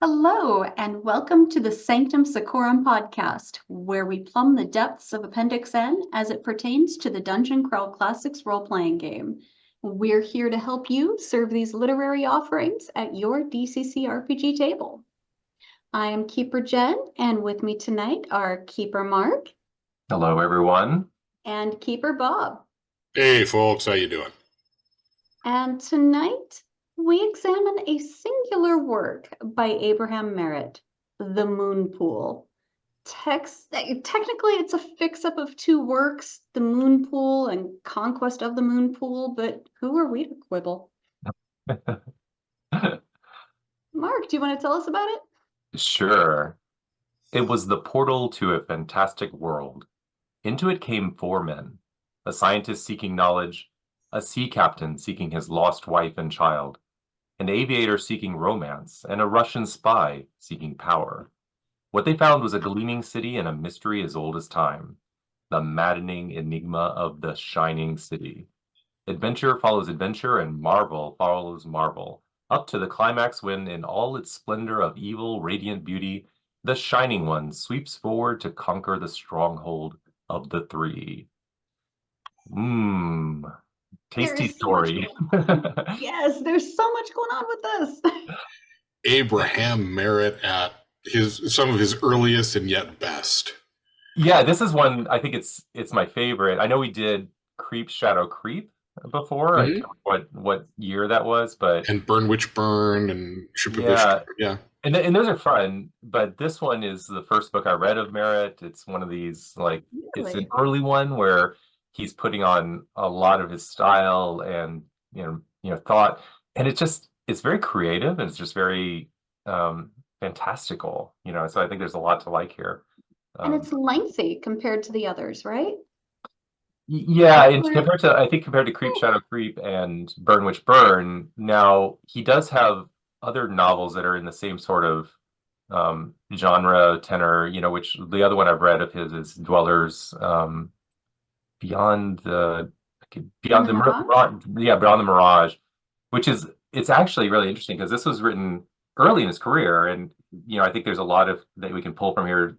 Hello, and welcome to the Sanctum Secorum podcast, where we plumb the depths of Appendix N as it pertains to the Dungeon Crawl Classics role-playing game. We're here to help you serve these literary offerings at your DCC RPG table. I am Keeper Jen, and with me tonight are Keeper Marc. Hello, everyone. And Keeper Bob. Hey, folks, how you doing? And tonight, we examine a singular work by Abraham Merritt, The Moon Pool. Technically, it's a fix-up of two works, The Moon Pool and Conquest of the Moon Pool, but who are we to quibble? Marc, do you want to tell us about it? Sure. It was the portal to a fantastic world. Into it came four men, a scientist seeking knowledge, a sea captain seeking his lost wife and child, an aviator seeking romance, and a Russian spy seeking power. What they found was a gleaming city and a mystery as old as time, the maddening enigma of the Shining City. Adventure follows adventure, and marvel follows marvel, up to the climax when, in all its splendor of evil, radiant beauty, the Shining One sweeps forward to conquer the stronghold of the three. Tasty story. Yes, there's so much going on with this. Abraham Merritt at some of his earliest and yet best. Yeah, this is one, I think it's my favorite. I know we did Creep Shadow Creep before. I can't remember what year that was, but and Burn Witch Burn and yeah. And those are fun, but this one is the first book I read of Merritt. It's one of these, like, It's an early one where he's putting on a lot of his style and thought, and it's very creative, and it's just very fantastical, so I think there's a lot to like here. And it's lengthy compared to the others, right? Yeah, and compared to Creep Shadow Creep and Burn Witch Burn, now he does have other novels that are in the same sort of genre tenor, which the other one I've read of his is Dwellers Beyond the Mirage, which it's actually really interesting because this was written early in his career, and I think there's a lot of that we can pull from here,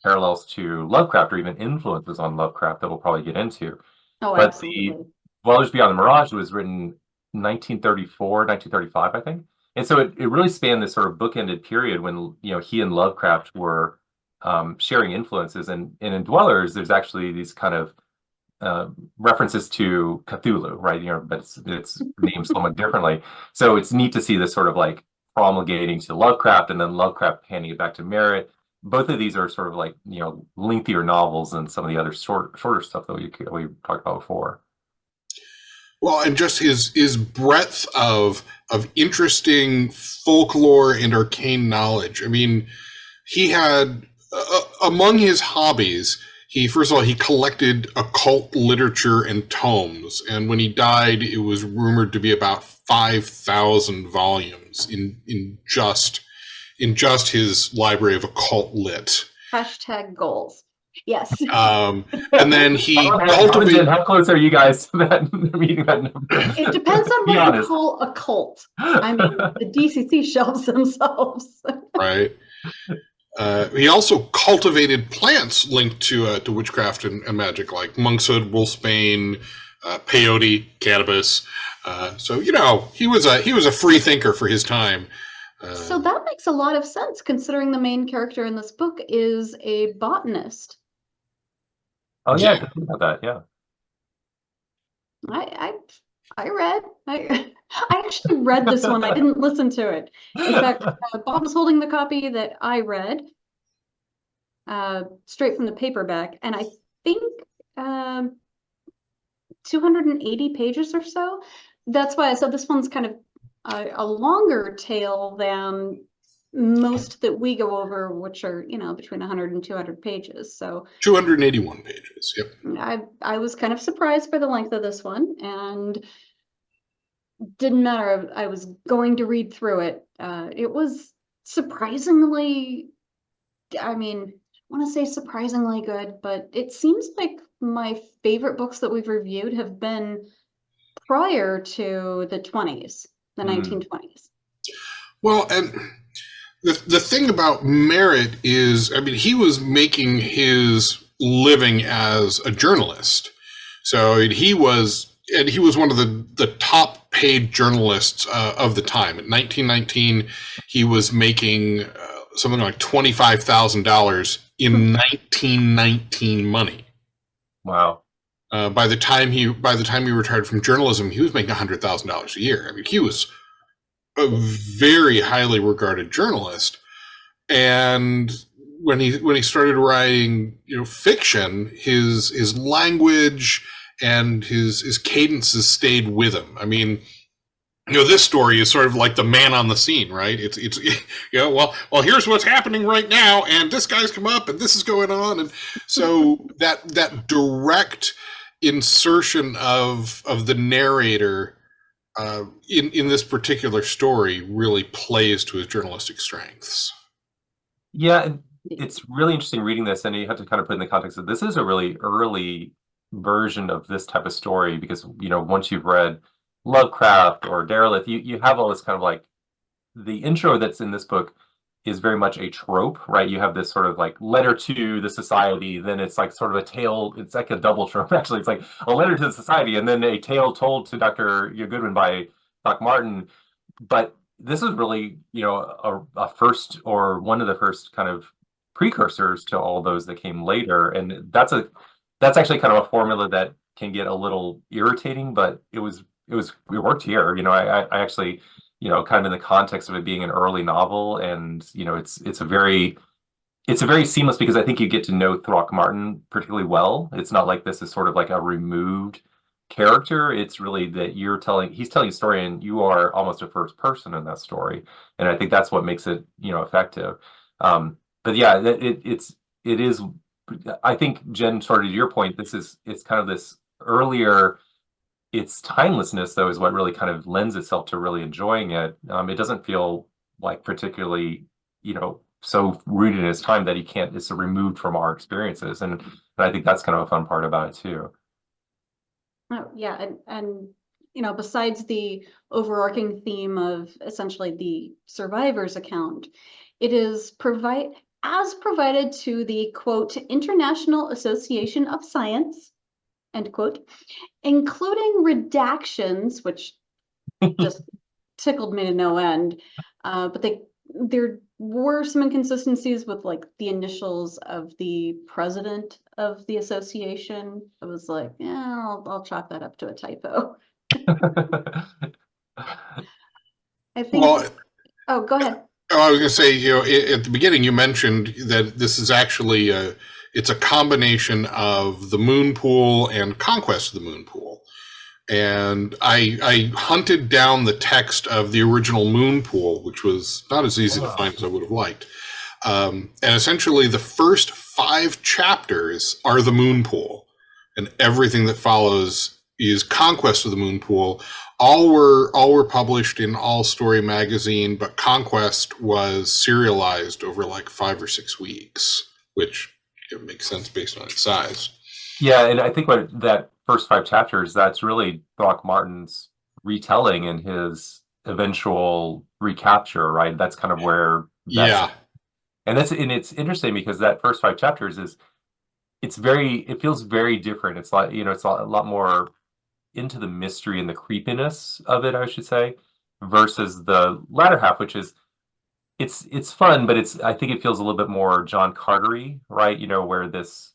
parallels to Lovecraft or even influences on Lovecraft that we'll probably get into. Oh, but absolutely. The Dwellers Beyond the Mirage was written 1934, 1935, I think. And so it really spanned this sort of bookended period when he and Lovecraft were sharing influences. And in Dwellers, there's actually these kind of references to Cthulhu, right? But it's named somewhat differently. So it's neat to see this sort of like promulgating to Lovecraft and then Lovecraft handing it back to Merritt. Both of these are sort of like lengthier novels than some of the other shorter stuff that we talked about before. Well, and just his breadth of interesting folklore and arcane knowledge. I mean, he had among his hobbies, he collected occult literature and tomes, and when he died, it was rumored to be about 5,000 volumes in just his library of occult lit. #goals. Yes. And then he cultivated. How close are you guys to that meeting that number? It depends on what you call a cult. I mean, the DCC shelves themselves. Right. He also cultivated plants linked to witchcraft and magic, like monkshood, wolfsbane, peyote, cannabis. So he was a free thinker for his time. So that makes a lot of sense, considering the main character in this book is a botanist. Oh yeah, I didn't think about that. Yeah. I actually read this one. I didn't listen to it. In fact, Bob was holding the copy that I read straight from the paperback, and I think 280 pages or so. That's why I said this one's kind of a longer tale than most that we go over, which are between 100 and 200 pages. So 281 pages. Yep. I was kind of surprised by the length of this one, and didn't matter. I was going to read through it. It was surprisingly, I mean, I want to say surprisingly good, but it seems like my favorite books that we've reviewed have been prior to the 1920s. Well, and the thing about Merritt is, I mean, he was making his living as a journalist. So he was one of the top paid journalists of the time. In 1919, he was making something like $25,000 in 1919 money. Wow. By the time he retired from journalism, he was making $100,000 a year. I mean, he was a very highly regarded journalist. And when he started writing, fiction, his language and his cadences stayed with him. I mean, this story is sort of like the man on the scene, right? It's well, here's what's happening right now, and this guy's come up, and this is going on, and so that direct insertion of the narrator in this particular story really plays to his journalistic strengths. Yeah, it's really interesting reading this, and you have to kind of put in the context that this is a really early version of this type of story, because once you've read Lovecraft or Derelith, you have all this kind of like the intro that's in this book is very much a trope, right? You have this sort of like letter to the society, then it's like sort of a tale, it's like a double trope actually. It's like a letter to the society and then a tale told to Dr. Goodman by Doc Martin. But this is really, a first, or one of the first kind of precursors to all those that came later. And that's actually kind of a formula that can get a little irritating, but it worked here. I actually, kind of in the context of it being an early novel, and it's a very seamless, because I think you get to know Throckmorton particularly well. It's not like this is sort of like a removed character. It's really that he's telling a story, and you are almost a first person in that story, and I think that's what makes it effective. But yeah, it is. I think, Jen, sort of to your point, it's kind of this earlier. Its timelessness, though, is what really kind of lends itself to really enjoying it. It doesn't feel like particularly, so rooted in its time that it's removed from our experiences, and I think that's kind of a fun part about it too. Oh, yeah, and besides the overarching theme of essentially the survivor's account, it is provided to the quote International Association of Science, end quote, including redactions, which just tickled me to no end. But there were some inconsistencies with like the initials of the president of the association. I was like, yeah, I'll chalk that up to a typo. I think. Well, oh, go ahead. I was going to say, at the beginning you mentioned that this is actually it's a combination of the Moon Pool and Conquest of the Moon Pool. And I hunted down the text of the original Moon Pool, which was not as easy to find as I would have liked. And essentially the first 5 chapters are the Moon Pool, and everything that follows is Conquest of the Moon Pool. All were published in All Story magazine, but Conquest was serialized over like 5 or 6 weeks, which makes sense based on its size. Yeah, and I think what that first 5 chapters, that's really Throckmorton's retelling and his eventual recapture, right? That's kind of where and it's interesting because that first 5 chapters it feels very different. It's like, it's a lot more into the mystery and the creepiness of it, I should say, versus the latter half, which is it's fun, but I think it feels a little bit more John Cartery, right? Where this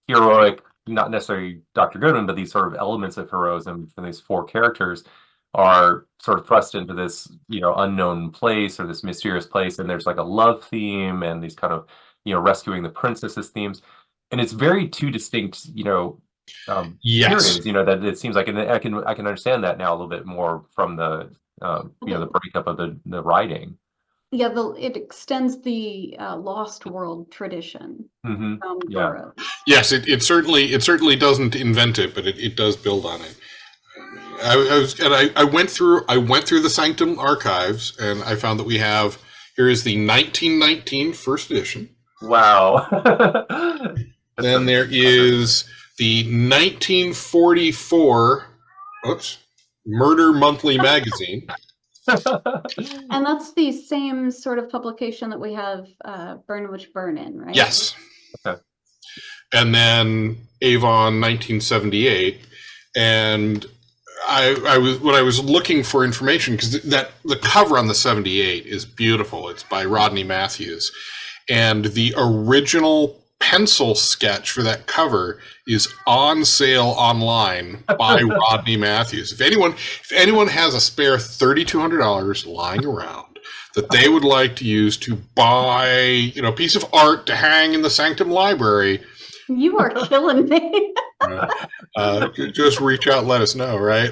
heroic, not necessarily Dr. Goodman, but these sort of elements of heroism from these 4 characters are sort of thrust into this, unknown place, or this mysterious place, and there's like a love theme and these kind of, rescuing the princesses themes, and it's very 2 distinct, yes, periods, that it seems like, and I can understand that now a little bit more from the the breakup of the writing. Yeah, it extends the Lost World tradition from Burroughs. Yes, it certainly doesn't invent it, but it does build on it. I went through the Sanctum archives, and I found that here is the 1919 first edition. Wow. Then there is the 1944 Murder Monthly magazine. And that's the same sort of publication that we have Burn Witch Burn in, right? Yes. Okay. And then Avon 1978. And I was when I was looking for information, because the cover on the 78 is beautiful. It's by Rodney Matthews. And the original pencil sketch for that cover is on sale online by Rodney Matthews. If anyone has a spare $3,200 lying around that they would like to use to buy, a piece of art to hang in the Sanctum library, You are killing me. just reach out and let us know, right?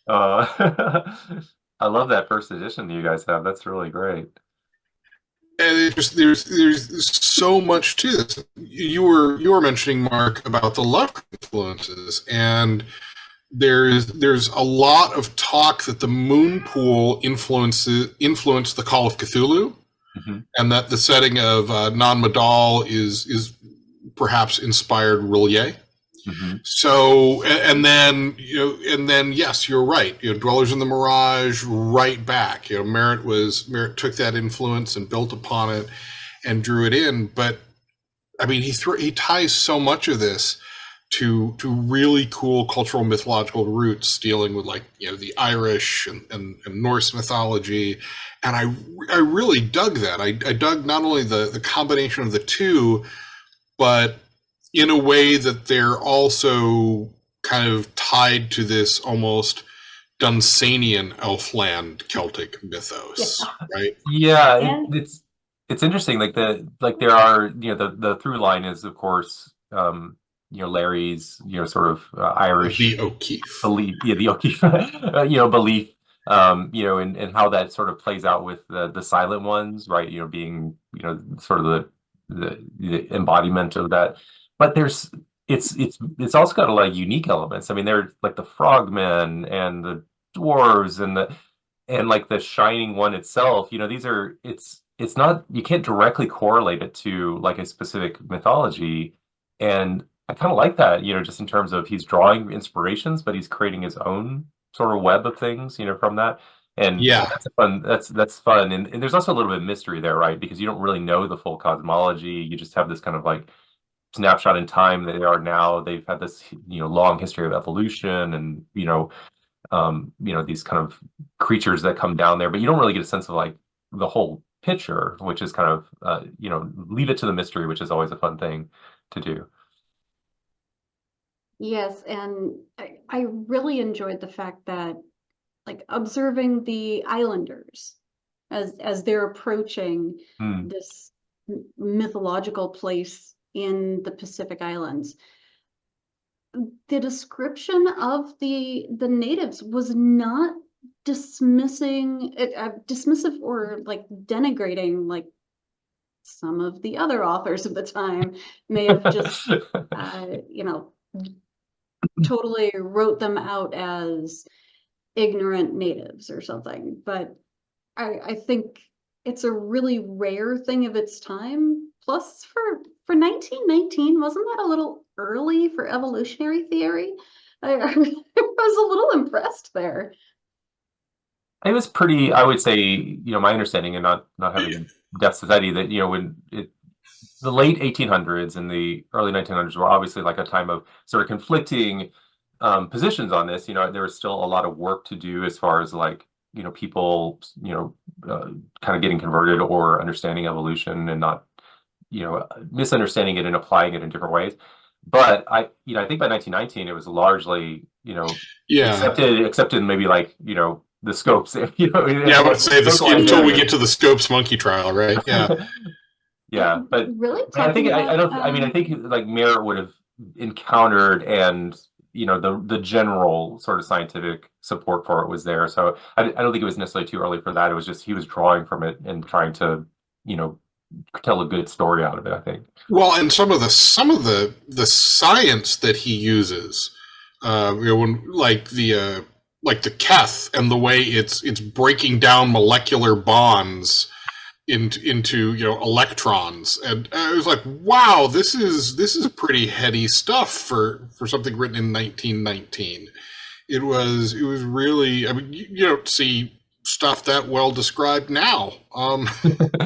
I love that first edition that you guys have. That's really great. And there's so much to this. You were mentioning, Mark, about the Lovecraft influences, and there's a lot of talk that the Moonpool influenced the Call of Cthulhu, and that the setting of Non Madal is perhaps inspired Roulier. So, and then yes, you're right. Dwellers in the Mirage, right back. Merritt took that influence and built upon it and drew it in. But I mean, he ties so much of this to really cool cultural mythological roots, dealing with the Irish and Norse mythology. And I really dug that. I dug not only the combination of the two, but in a way that they're also kind of tied to this almost Dunsanian elfland Celtic mythos, right? Yeah, it's interesting. There are the through line is, of course, Larry's sort of Irish The O'Keefe belief, the O'Keefe belief, and how that sort of plays out with the Silent Ones, right? Being sort of the embodiment of that. But it's also got a lot of unique elements. I mean, they're like the frogmen and the dwarves and like the Shining One itself. It's not, you can't directly correlate it to like a specific mythology. And I kind of like that, just in terms of he's drawing inspirations, but he's creating his own sort of web of things, from that. And Yeah. that's fun. And there's also a little bit of mystery there, right? Because you don't really know the full cosmology. You just have this kind of like snapshot in time that they are now. They've had this long history of evolution and these kind of creatures that come down there, but you don't really get a sense of like the whole picture, which is kind of leave it to the mystery, which is always a fun thing to do. Yes, and I really enjoyed the fact that, like, observing the islanders as they're approaching this mythological place in the Pacific Islands. The description of the natives was not dismissive or like denigrating, like some of the other authors of the time may have just totally wrote them out as ignorant natives or something. But I think it's a really rare thing of its time. Plus, for 1919, wasn't that a little early for evolutionary theory? I was a little impressed there. It was pretty, I would say, my understanding, and not having depth study, that when the late 1800s and the early 1900s were obviously like a time of sort of conflicting positions on this. There was still a lot of work to do as far as like people kind of getting converted or understanding evolution and not misunderstanding it and applying it in different ways. But I think by 1919 it was largely accepted maybe like the Scopes. I would say until we get to the Scopes monkey trial, right? Yeah. Yeah, but really, I think I think like Merritt would have encountered, and the general sort of scientific support for it was there. So I don't think it was necessarily too early for that. It was just he was drawing from it and trying to tell a good story out of it, I think. Well, and some of the science that he uses, when like the Keth and the way it's breaking down molecular bonds into electrons, and I was like, wow, this is pretty heady stuff for something written in 1919. It was really, I mean, you don't see stuff that well described now.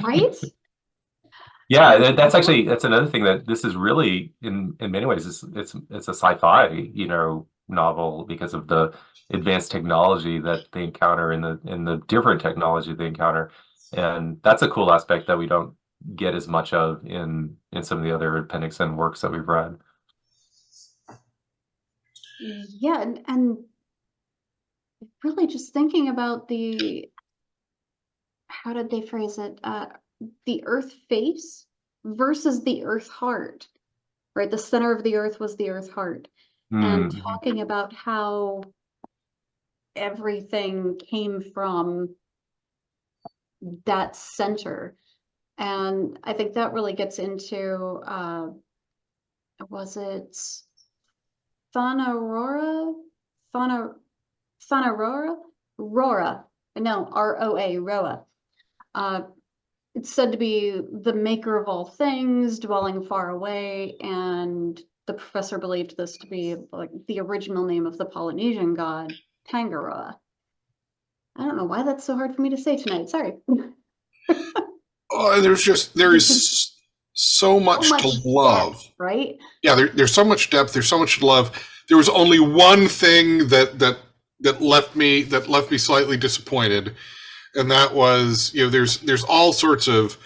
Right? Yeah, that's actually that's another thing that this is really in many ways it's a sci-fi, novel because of the advanced technology that they encounter in the different technology they encounter. And that's a cool aspect that we don't get as much of in some of the other Appendix N works that we've read. Yeah, and really just thinking about how did they phrase it? The Earth face versus the Earth heart, right? The center of the Earth was the Earth heart. And talking about how everything came from that center. And I think that really gets into, was it Thanaurora? Thanaurora? Rora. No, R-O-A, Roa. It's said to be the maker of all things, dwelling far away, and the professor believed this to be like the original name of the Polynesian god, Tangaroa. I don't know why that's so hard for me to say tonight. Sorry. There is so much to love, depth, right? Yeah, there's so much depth. There's so much to love. There was only one thing that left me slightly disappointed, and that was there's all sorts of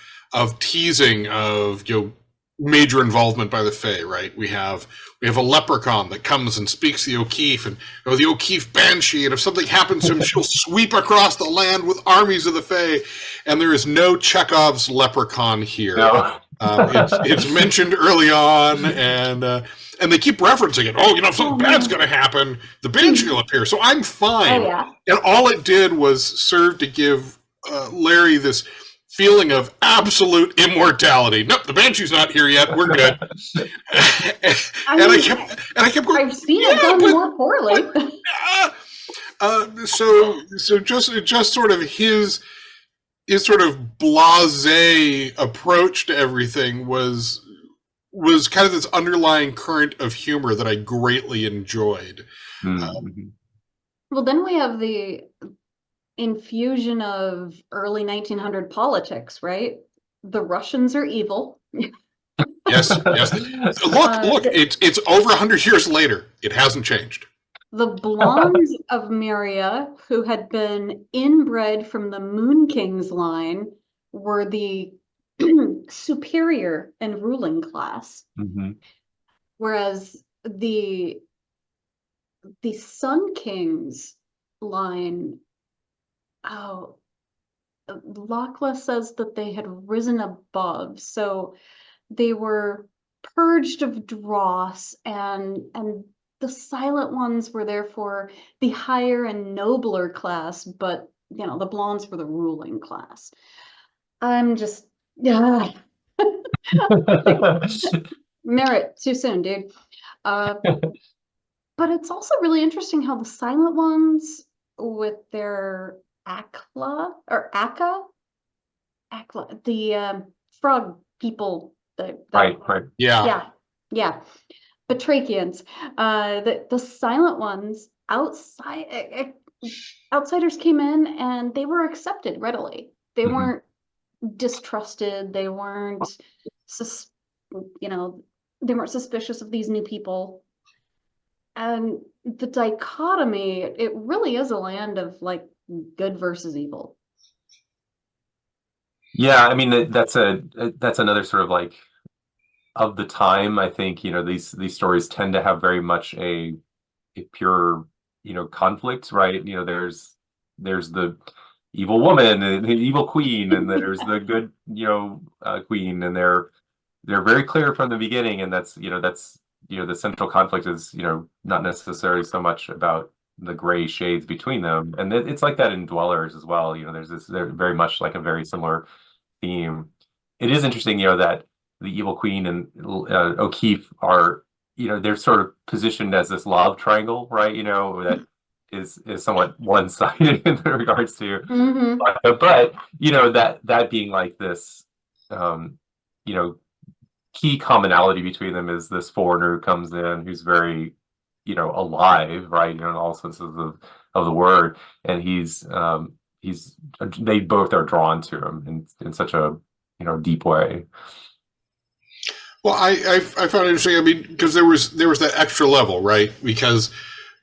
teasing of major involvement by the Fae, right? We have a leprechaun that comes and speaks the O'Keefe, and the O'Keefe banshee, and if something happens to him, she'll sweep across the land with armies of the Fae. And there is no Chekhov's leprechaun here. No. It's mentioned early on, and they keep referencing it. If something bad's going to happen, the banshee will appear. So I'm fine. Oh, yeah. And all it did was serve to give Larry this feeling of absolute immortality. Nope, the banshee's not here yet. We're good. I kept going. I've seen it done more poorly. So just sort of his sort of blasé approach to everything was kind of this underlying current of humor that I greatly enjoyed. Well, then we have the infusion of early 1900 politics, right? The Russians are evil. Yes. Look, it's over 100 years later. It hasn't changed. The blondes of Myria, who had been inbred from the Moon King's line, were the superior and ruling class. Whereas the Sun King's line, Lachlan says that they had risen above, so they were purged of dross, and the Silent Ones were therefore the higher and nobler class, but the blondes were the ruling class. I'm just Merritt, too soon, dude. But it's also really interesting how the Silent Ones, with their Akla, the frog people, right. Yeah. Batrachians, the Silent Ones outsiders came in and they were accepted readily. They weren't distrusted. They weren't, they weren't suspicious of these new people. And the dichotomy, it really is a land of like good versus evil. Yeah, I mean that's another sort of like of the time. I think these stories tend to have very much a pure conflict, right? There's the evil woman and the evil queen, and there's the good queen, and they're very clear from the beginning, and that's the central conflict is not necessarily so much about the gray shades between them, and it's like that in Dwellers as well. They're very much like a very similar theme. It is interesting that the evil queen and O'Keefe are they're sort of positioned as this love triangle, right? That is somewhat one-sided in regards to but that being like this key commonality between them is this foreigner who comes in who's very alive, right, in all senses of the word, and he's they both are drawn to him in such a deep way. Well, I found it interesting. I mean, because there was that extra level, right? Because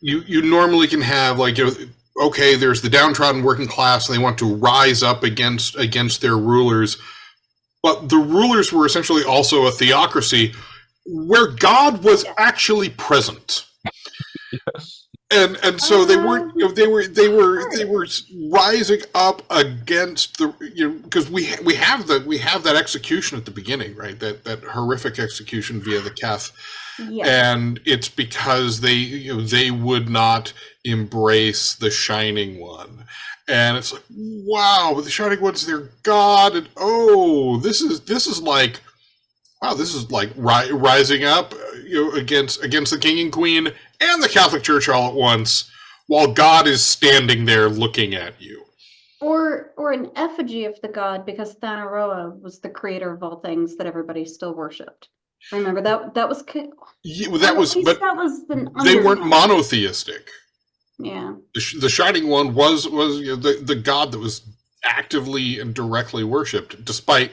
you normally can have like, okay, there's the downtrodden working class, and they want to rise up against their rulers, but the rulers were essentially also a theocracy where God was actually present. Yes. And so they weren't, they were rising up against the, because we have that execution at the beginning, right? That horrific execution via the Keth. Yes. And it's because they would not embrace the Shining One. And it's like, wow, but the Shining One's their God, and this is like, wow, this is like rising up, against the king and queen and the Catholic Church all at once, while God is standing there looking at you. Or an effigy of the god, because Thanaroa was the creator of all things that everybody still worshipped. Remember that was. Yeah, that was, but that was they weren't monotheistic. Yeah. The Shining One was the god that was actively and directly worshipped, despite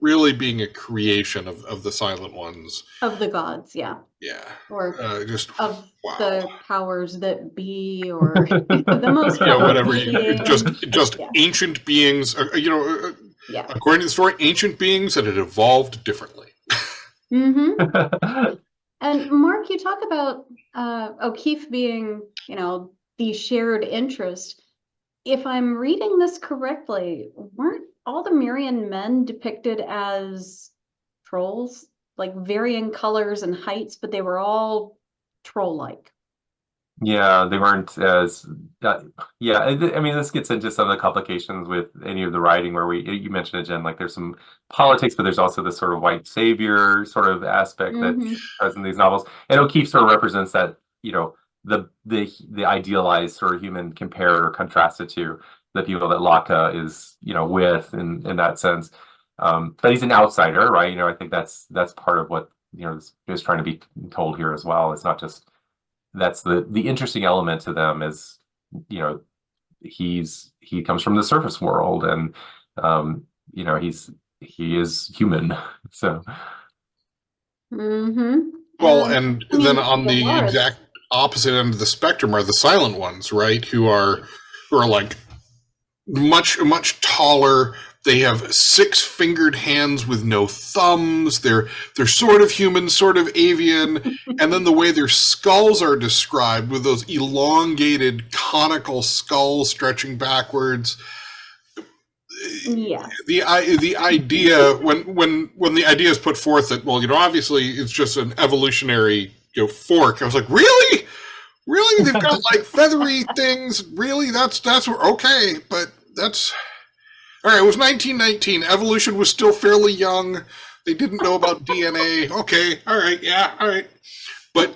really being a creation of the Silent Ones. Of the gods, yeah. Yeah. Or just of wow. the powers that be, or the most powerful being. Just ancient beings, according to the story, ancient beings that had evolved differently. Mm-hmm. And Mark, you talk about O'Keefe being, the shared interest. If I'm reading this correctly, weren't all the Mirian men depicted as trolls, like varying colors and heights, but they were all troll-like? Yeah, they weren't as. Yeah, I mean, this gets into some of the complications with any of the writing where you mentioned it, Jen. Like, there's some politics, but there's also this sort of white savior sort of aspect that's present in these novels. And O'Keefe sort of represents that, the idealized sort of human compared or contrasted to the people that Locke is, with in that sense. But he's an outsider, right? I think that's part of what is trying to be told here as well. It's not just. That's the interesting element to them is, he comes from the surface world, and he is human. So. Well, and then on the exact opposite end of the spectrum are the Silent Ones, right? Who are like much taller. They have 6-fingered hands with no thumbs. They're sort of human, sort of avian. And then the way their skulls are described, with those elongated conical skulls stretching backwards. Yeah. The idea, when the idea is put forth that, well, obviously it's just an evolutionary fork. I was like, really? They've got like feathery things. Really? That's okay, but that's. All right, it was 1919. Evolution was still fairly young. They didn't know about DNA. Okay, all right, yeah, all right. But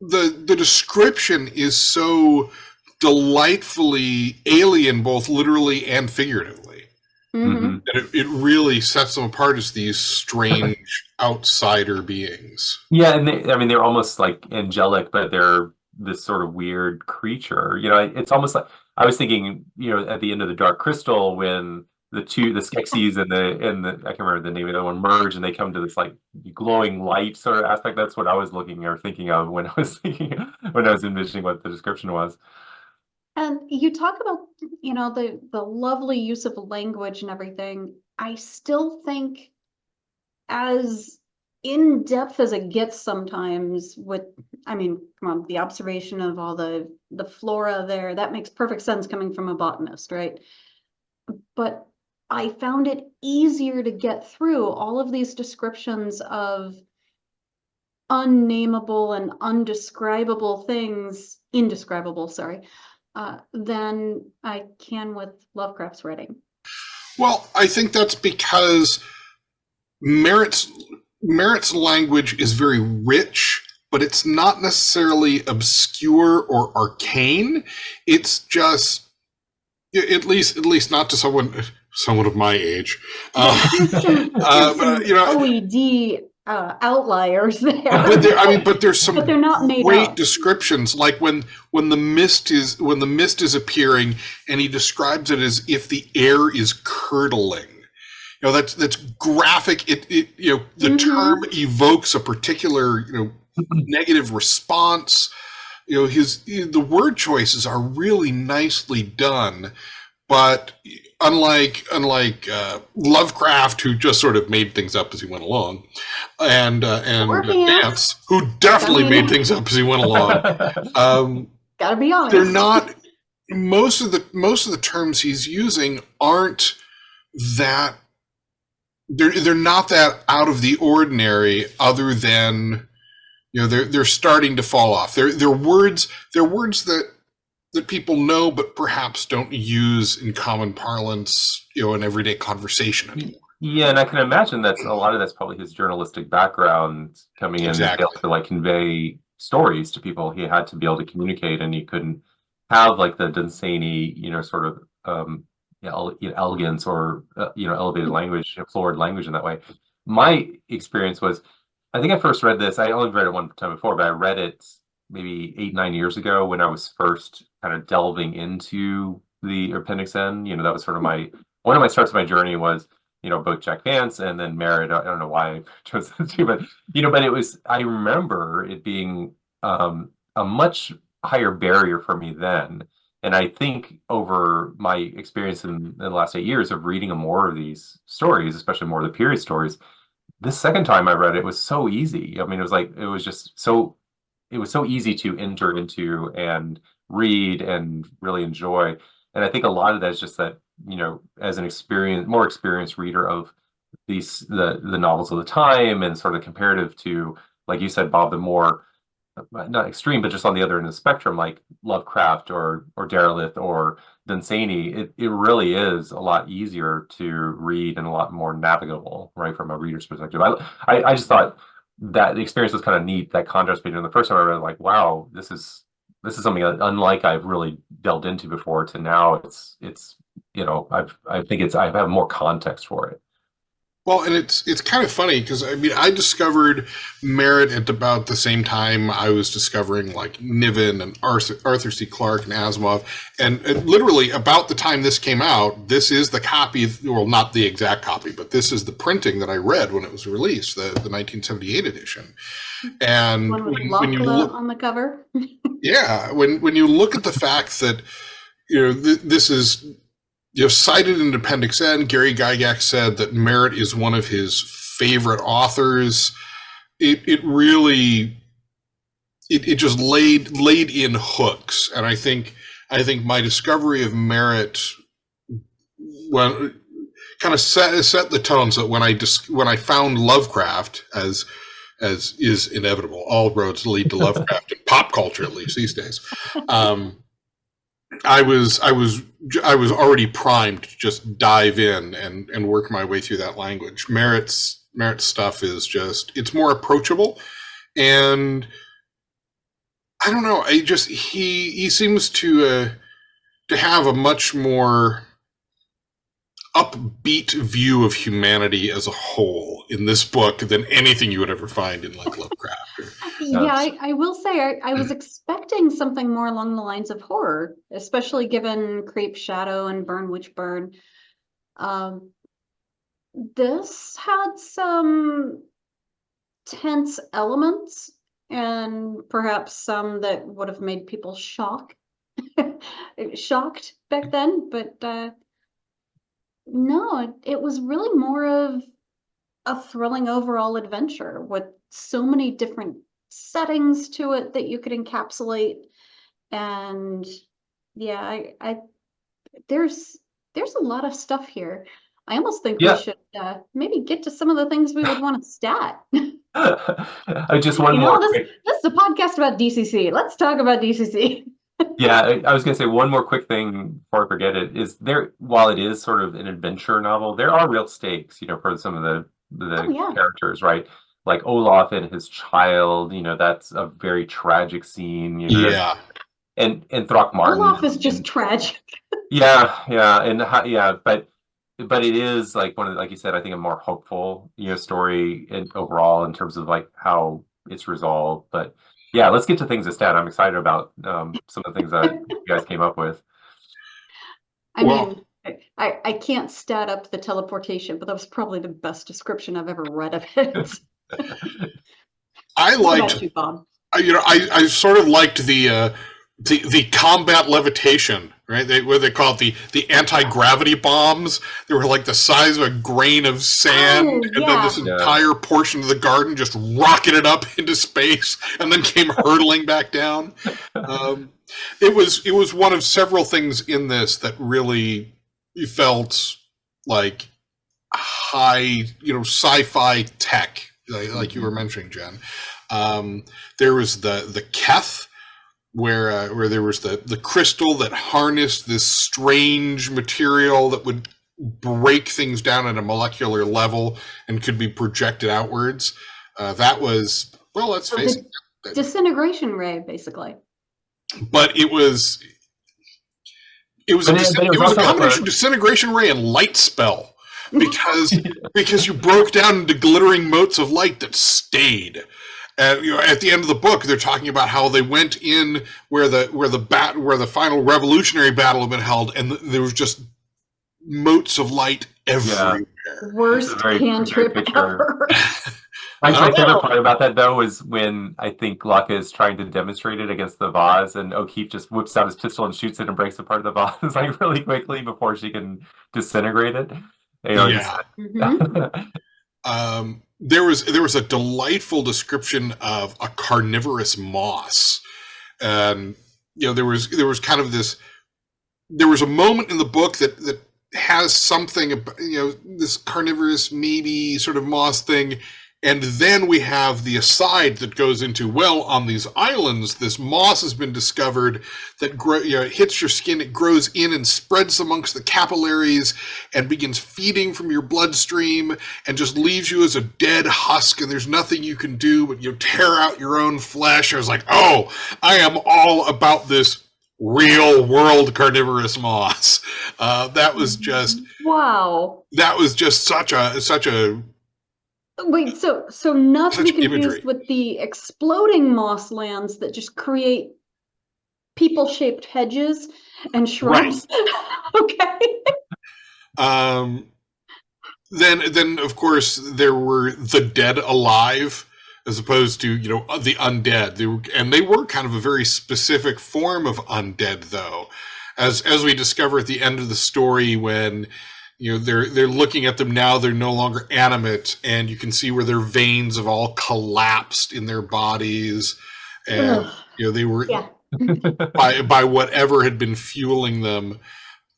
the description is so delightfully alien, both literally and figuratively, that it really sets them apart as these strange outsider beings. Yeah, and they're almost like angelic, but they're this sort of weird creature. It's almost like. I was thinking, at the end of the Dark Crystal, when the Skeksis and the I can't remember the name of the one merge, and they come to this like glowing light sort of aspect. That's what I was looking or thinking of when I was envisioning what the description was. And you talk about, the lovely use of language and everything. I still think, as in depth as it gets sometimes, come on, the observation of all the flora there, that makes perfect sense coming from a botanist, right? But I found it easier to get through all of these descriptions of unnameable and indescribable, than I can with Lovecraft's writing. Well, I think that's because Merritt's language is very rich, but it's not necessarily obscure or arcane. It's just, at least not to someone of my age. OED outliers there. But there's some but they're not made great up. descriptions, like when the mist is appearing, and he describes it as if the air is curdling. That's graphic. The term evokes a particular negative response. The word choices are really nicely done, but unlike Lovecraft, who just sort of made things up as he went along, and Vance, who definitely made things up as he went along, gotta be honest. They're not. Most of the terms he's using aren't that. They're not that out of the ordinary, other than they're starting to fall off. They're words that people know but perhaps don't use in common parlance, in everyday conversation anymore. Yeah, and I can imagine a lot of that's probably his journalistic background coming in to be able to convey stories to people. He had to be able to communicate, and he couldn't have the Dunsany, sort of elegance or elevated language, florid language in that way. My experience was, I think I first read this. I only read it one time before, but I read it maybe 8-9 years ago when I was first kind of delving into the Appendix N. That was sort of one of my starts of my journey was, both Jack Vance and then Merritt. I don't know why I chose the two, but it was. I remember it being a much higher barrier for me then. And I think over my experience in the last 8 years of reading more of these stories, especially more of the period stories, this second time I read it was so easy. I mean, it was so easy to enter into and read and really enjoy. And I think a lot of that is just that, as more experienced reader of the novels of the time, and sort of comparative to, like you said, Bob, the more not extreme, but just on the other end of the spectrum, like Lovecraft or Derleth or Dunsany, it really is a lot easier to read and a lot more navigable, right, from a reader's perspective. I just thought that the experience was kind of neat, that contrast between the first time I read, like, wow, this is something unlike I've really delved into before, to now it's I have more context for it. Well, and it's kind of funny because I discovered Merritt at about the same time I was discovering Niven and Arthur C. Clarke and Asimov, and literally about the time this came out, this is the copy, well, not the exact copy, but this is the printing that I read when it was released, the 1978 edition. And when you look on the cover, yeah, when you look at the fact that this is. Cited in Appendix N, Gary Gygax said that Merritt is one of his favorite authors. It really just laid in hooks, and I think my discovery of Merritt kind of set the tone. So when I found Lovecraft, as is inevitable, all roads lead to Lovecraft in pop culture, at least these days. I was already primed to just dive in and work my way through that language. Merritt's stuff is it's more approachable, and I don't know. He seems to have a much more upbeat view of humanity as a whole in this book than anything you would ever find in Lovecraft. Yeah, I will say I was expecting something more along the lines of horror, especially given Creep Shadow and Burn Witch Burn. This had some tense elements, and perhaps some that would have made people shocked back then, but no, it was really more of a thrilling overall adventure with so many different settings to it that you could encapsulate. And yeah, I there's a lot of stuff here. I almost think we should maybe get to some of the things we would want to stat. I just one more. This is a podcast about DCC. Let's talk about DCC. Yeah, I was going to say one more quick thing before I forget it, is while it is sort of an adventure novel, there are real stakes, for some of the characters, right? Like Olaf and his child, that's a very tragic scene. Yeah. And Throckmorton. Olaf is just tragic. Yeah, but but it is like one of like you said, I think a more hopeful, story overall in terms of like how it's resolved. But yeah, let's get to things instead. I'm excited about some of the things that you guys came up with. I mean, I can't stat up the teleportation, but that was probably the best description I've ever read of it. I What liked, about you, Bob? I sort of liked the combat levitation, right? What they call it, the anti-gravity bombs. They were like the size of a grain of sand, and then this entire portion of the garden just rocketed up into space and then came hurtling back down. It was one of several things in this that really felt like high, sci-fi tech, like you were mentioning, Jen. There was the Keth, where there was the crystal that harnessed this strange material that would break things down at a molecular level and could be projected outwards. That was, well, let's face it, disintegration ray, basically. But it was a combination of disintegration ray and light spell, because you broke down into glittering motes of light that stayed. At the end of the book, they're talking about how they went in where the final revolutionary battle had been held, and there was just motes of light everywhere. Worst cantrip ever. My favorite part about that, though, is when I think Locke is trying to demonstrate it against the vase, and O'Keefe just whips out his pistol and shoots it and breaks apart the vase like really quickly before she can disintegrate it. There was a delightful description of a carnivorous moss, and there was kind of this. There was a moment in the book that has something about this carnivorous maybe sort of moss thing. And then we have the aside that goes into, well, on these islands, this moss has been discovered that it hits your skin, it grows in and spreads amongst the capillaries and begins feeding from your bloodstream and just leaves you as a dead husk, and there's nothing you can do but tear out your own flesh. I was like, oh, I am all about this real world carnivorous moss. That was just wow. That was just such a Wait, so not to be confused with the exploding moss lands that just create people-shaped hedges and shrubs. Right. Okay. Then of course there were the dead alive, as opposed to the undead. They were kind of a very specific form of undead, though, as we discover at the end of the story when. They're looking at them now. They're no longer animate, and you can see where their veins have all collapsed in their bodies, and they were by whatever had been fueling them.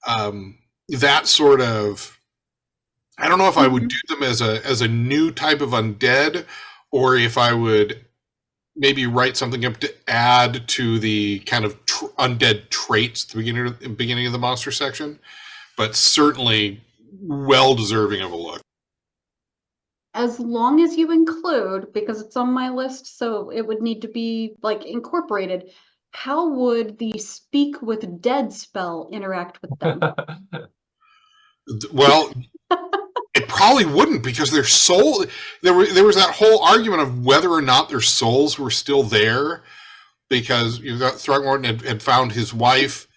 That sort of, I don't know if I would do them as a new type of undead, or if I would maybe write something up to add to the kind of undead traits at the beginning of the monster section, but certainly well deserving of a look. As long as you include, because it's on my list, so it would need to be incorporated, how would the speak with dead spell interact with them? Well, it probably wouldn't, because their soul, there was that whole argument of whether or not their souls were still there, because Throckmorton had found his wife.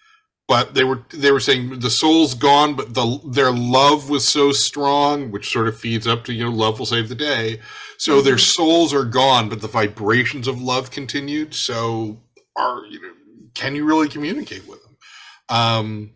But they were saying the soul's gone, but their love was so strong, which sort of feeds up to love will save the day. So their souls are gone, but the vibrations of love continued. So can you really communicate with them? I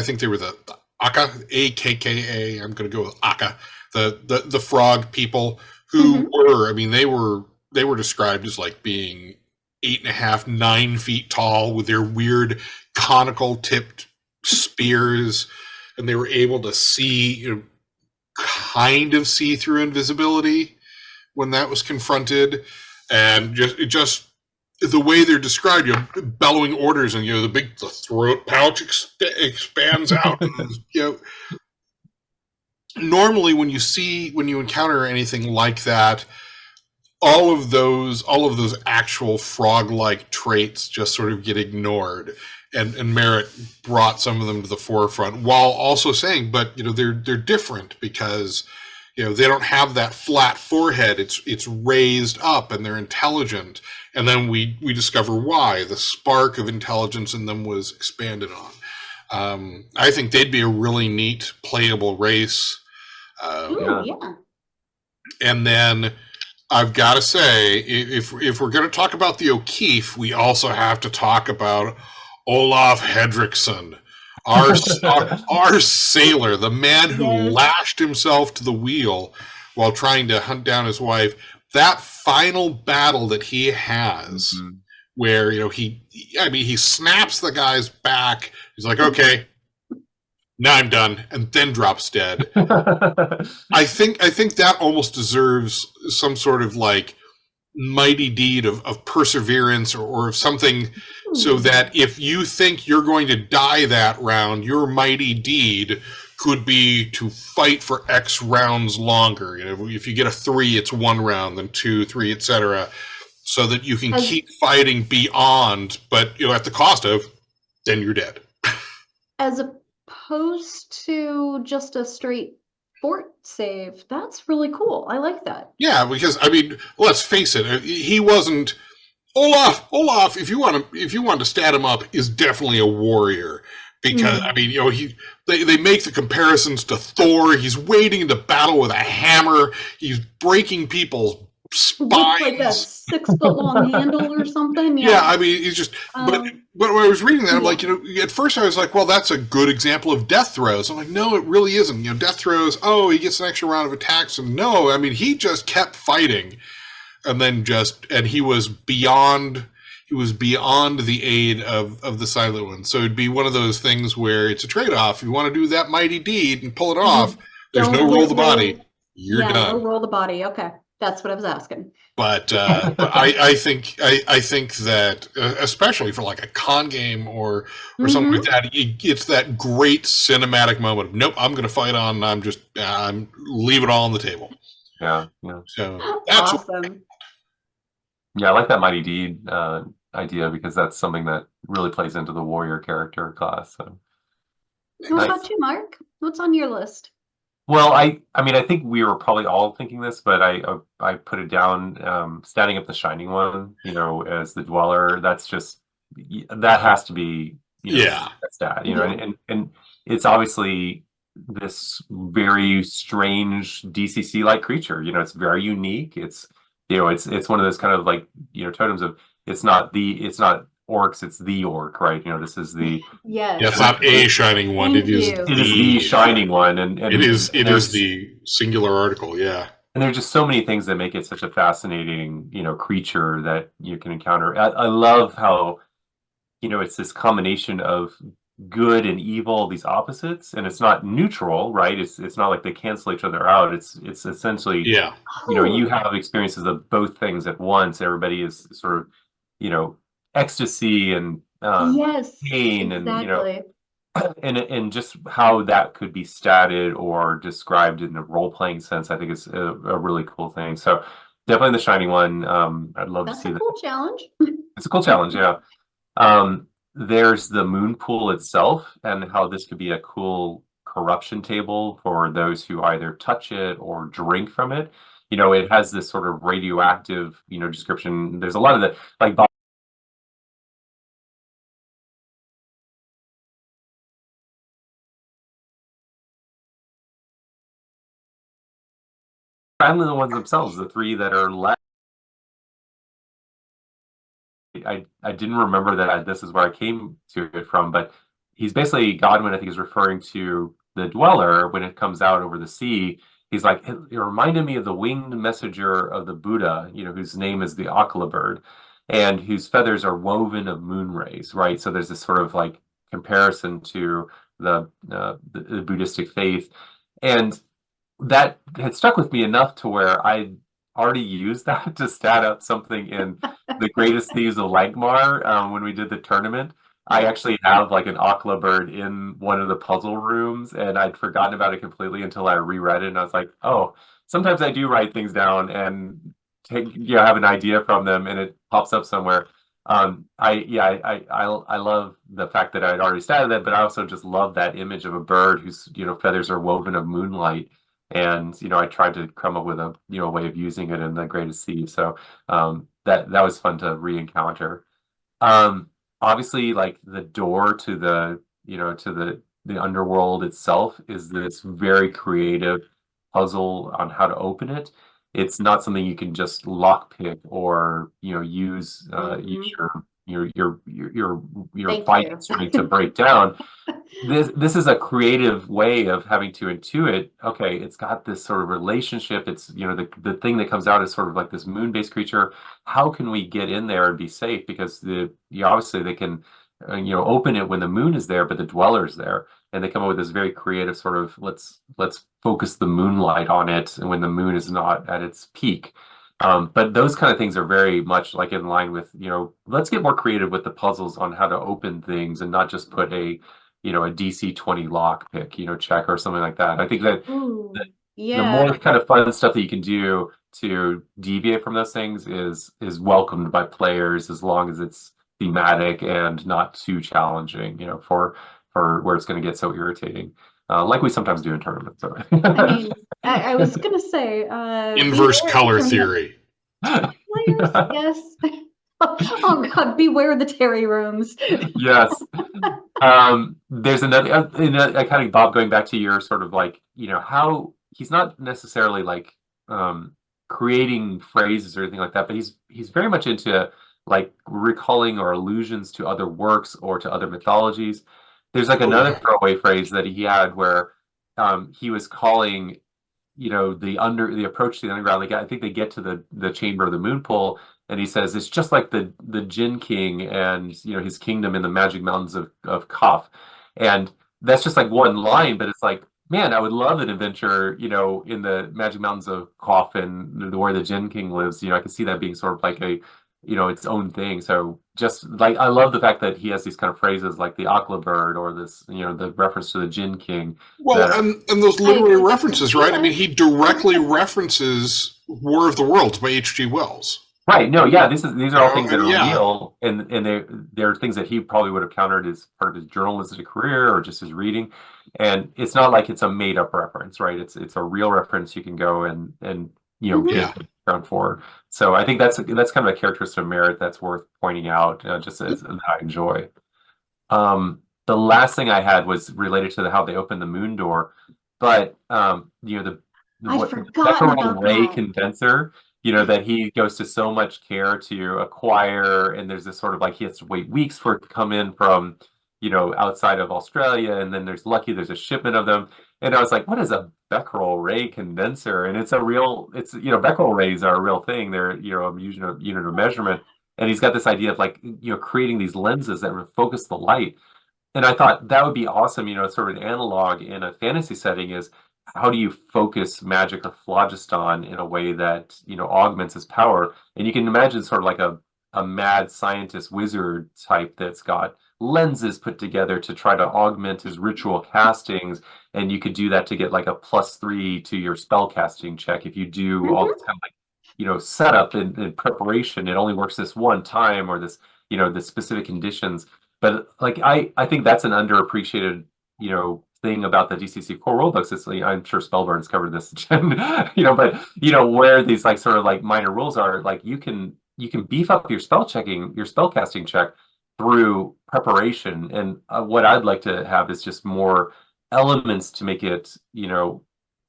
think they were the Akka, AKKA. I'm going to go with Akka, the frog people who were. I mean, they were described as being 8.5, 9 feet tall with their weird conical tipped spears, and they were able to see, kind of see through invisibility when that was confronted, and just the way they're described, bellowing orders, and the throat pouch expands out. And, normally when you encounter anything like that, all of those actual frog-like traits just sort of get ignored, and Merritt brought some of them to the forefront while also saying, but they're different because they don't have that flat forehead. It's raised up, and they're intelligent. And then we discover why the spark of intelligence in them was expanded on. I think they'd be a really neat playable race. Ooh, yeah. And then I've got to say, if we're going to talk about the O'Keefe, we also have to talk about Olaf Hedrickson, our sailor, the man who lashed himself to the wheel while trying to hunt down his wife. That final battle that he has, where he snaps the guy's back. He's like, okay, now I'm done, and then drops dead. I think that almost deserves some sort of like mighty deed of perseverance or of something, so that if you think you're going to die that round, your mighty deed could be to fight for X rounds longer. If you get a 3, it's 1 round, then 2, 3, etc., so that you can keep fighting beyond, but at the cost of then you're dead. As opposed to just a straight fort save. That's really cool. I like that. Yeah, because let's face it, he wasn't Olaf. If you want to stat him up, is definitely a warrior, because they make the comparisons to Thor. He's wading into battle with a hammer. He's breaking people's spines. Like a 6-foot-long handle or something. Yeah, he's just. But when I was reading that, I'm like, at first I was like, well, that's a good example of death throes. I'm like, no, it really isn't. Death throes. Oh, he gets an extra round of attacks, and no, he just kept fighting, and then he was beyond. He was beyond the aid of the Silent One. So it'd be one of those things where it's a trade-off. If you want to do that mighty deed and pull it off, there's no roll the body. You're done. No roll the body. Okay. That's what I was asking. But I think that especially for like a con game or something like that, it's that great cinematic moment of, nope, I'm going to fight on. I'm leave it all on the table. Yeah. So that's awesome. Yeah, I like that mighty deed idea, because that's something that really plays into the warrior character class. So. What about you, Mark? What's on your list? Well, I think we were probably all thinking this, but I put it down, standing up the Shining One, as the Dweller. That's just, that has to be, a stat, and it's obviously this very strange DCC-like creature. It's very unique. It's one of those kind of like, totems of, it's not orcs, it's the orc, right? This is the it's not a shining one. It is the shining one, and it is the singular article. Yeah, and there's just so many things that make it such a fascinating creature that you can encounter. I love how it's this combination of good and evil, these opposites, and it's not neutral, right? It's not like they cancel each other out. It's essentially you have experiences of both things at once. Everybody is sort of ecstasy and pain, exactly. and just how that could be statted or described in a role-playing sense, I think is a really cool thing. So definitely the Shining One. I'd love to see that. That's a cool challenge. It's a cool challenge, yeah. There's the moon pool itself, and how this could be a cool corruption table for those who either touch it or drink from it. It has this sort of radioactive description. There's a lot of the like finally the ones themselves, the 3 that are left. I didn't remember that this is where I came to it from, but he's basically, Godwin, I think, is referring to the Dweller when it comes out over the sea. He's like, it reminded me of the winged messenger of the Buddha, whose name is the Akala bird, and whose feathers are woven of moon rays, right? So there's this sort of like comparison to the Buddhistic faith, and that had stuck with me enough to where I already used that to stat up something in the Greatest Thieves of Langmar when we did the tournament. I actually have like an Akala bird in one of the puzzle rooms, and I'd forgotten about it completely until I reread it, and I was like, oh, sometimes I do write things down, and have an idea from them and it pops up somewhere. I love the fact that I had already started that, but I also just love that image of a bird whose feathers are woven of moonlight, and I tried to come up with a way of using it in the Greatest Sea. So that was fun to re-encounter. Obviously, like the door to the underworld itself is this very creative puzzle on how to open it. It's not something you can just lockpick or use your fighting strength to break down. This is a creative way of having to intuit, okay, it's got this sort of relationship. It's the thing that comes out is sort of like this moon-based creature. How can we get in there and be safe? Because obviously they can open it when the moon is there, but the dweller's there, and they come up with this very creative sort of let's focus the moonlight on it and when the moon is not at its peak. But those kind of things are very much like in line with let's get more creative with the puzzles on how to open things and not just put a DC 20 lock pick check or something like that. I think that the more kind of fun stuff that you can do to deviate from those things is welcomed by players, as long as it's thematic and not too challenging, for where it's going to get so irritating, like we sometimes do in tournaments. So. I mean, I was going to say inverse color theory. Players, yes. Oh God, beware the Terry rooms. Yes. There's another kind of, Bob, going back to your sort of like, how he's not necessarily like creating phrases or anything like that, but he's very much into like recalling or allusions to other works or to other mythologies. There's like another throwaway phrase that he had where he was calling the approach to the underground. Like, I think they get to the chamber of the moon pool, and he says it's just like the Jinn King and his kingdom in the magic mountains of Kaf. And that's just like one line, but it's like, man, I would love an adventure in the magic mountains of Kaf and where the Jinn King lives. I could see that being sort of like a its own thing. So just like, I love the fact that he has these kind of phrases like the Akla bird or this the reference to the Jinn King. Well, and those literary references, right? I mean, he directly references War of the Worlds by H.G. Wells. Right. No, yeah, these are all things that are real, and they're things that he probably would have countered as part of his journalistic career or just his reading. And it's not like it's a made up reference, right? It's a real reference you can go and get around for. So I think that's kind of a characteristic of Merritt that's worth pointing out, just as that I enjoy. The last thing I had was related to how they opened the moon door, but the Becquerel ray condenser, that he goes to so much care to acquire, and there's this sort of like he has to wait weeks for it to come in from outside of Australia, and then there's a shipment of them. And I was like, what is a Becquerel ray condenser? And Becquerel rays are a real thing. They're a unit of measurement. And he's got this idea of like creating these lenses that focus the light. And I thought that would be awesome, sort of an analog in a fantasy setting is how do you focus magic or phlogiston in a way that augments its power? And you can imagine sort of like a mad scientist wizard type that's got lenses put together to try to augment his ritual castings, and you could do that to get like a +3 to your spell casting check if you do all this kind of like setup and preparation. It only works this one time, or this the specific conditions. But like I think that's an underappreciated thing about the DCC core rulebooks. It's like, I'm sure Spellburn's covered this, but where these like sort of like minor rules are, like you can beef up your spell casting check through preparation. And what I'd like to have is just more elements to make it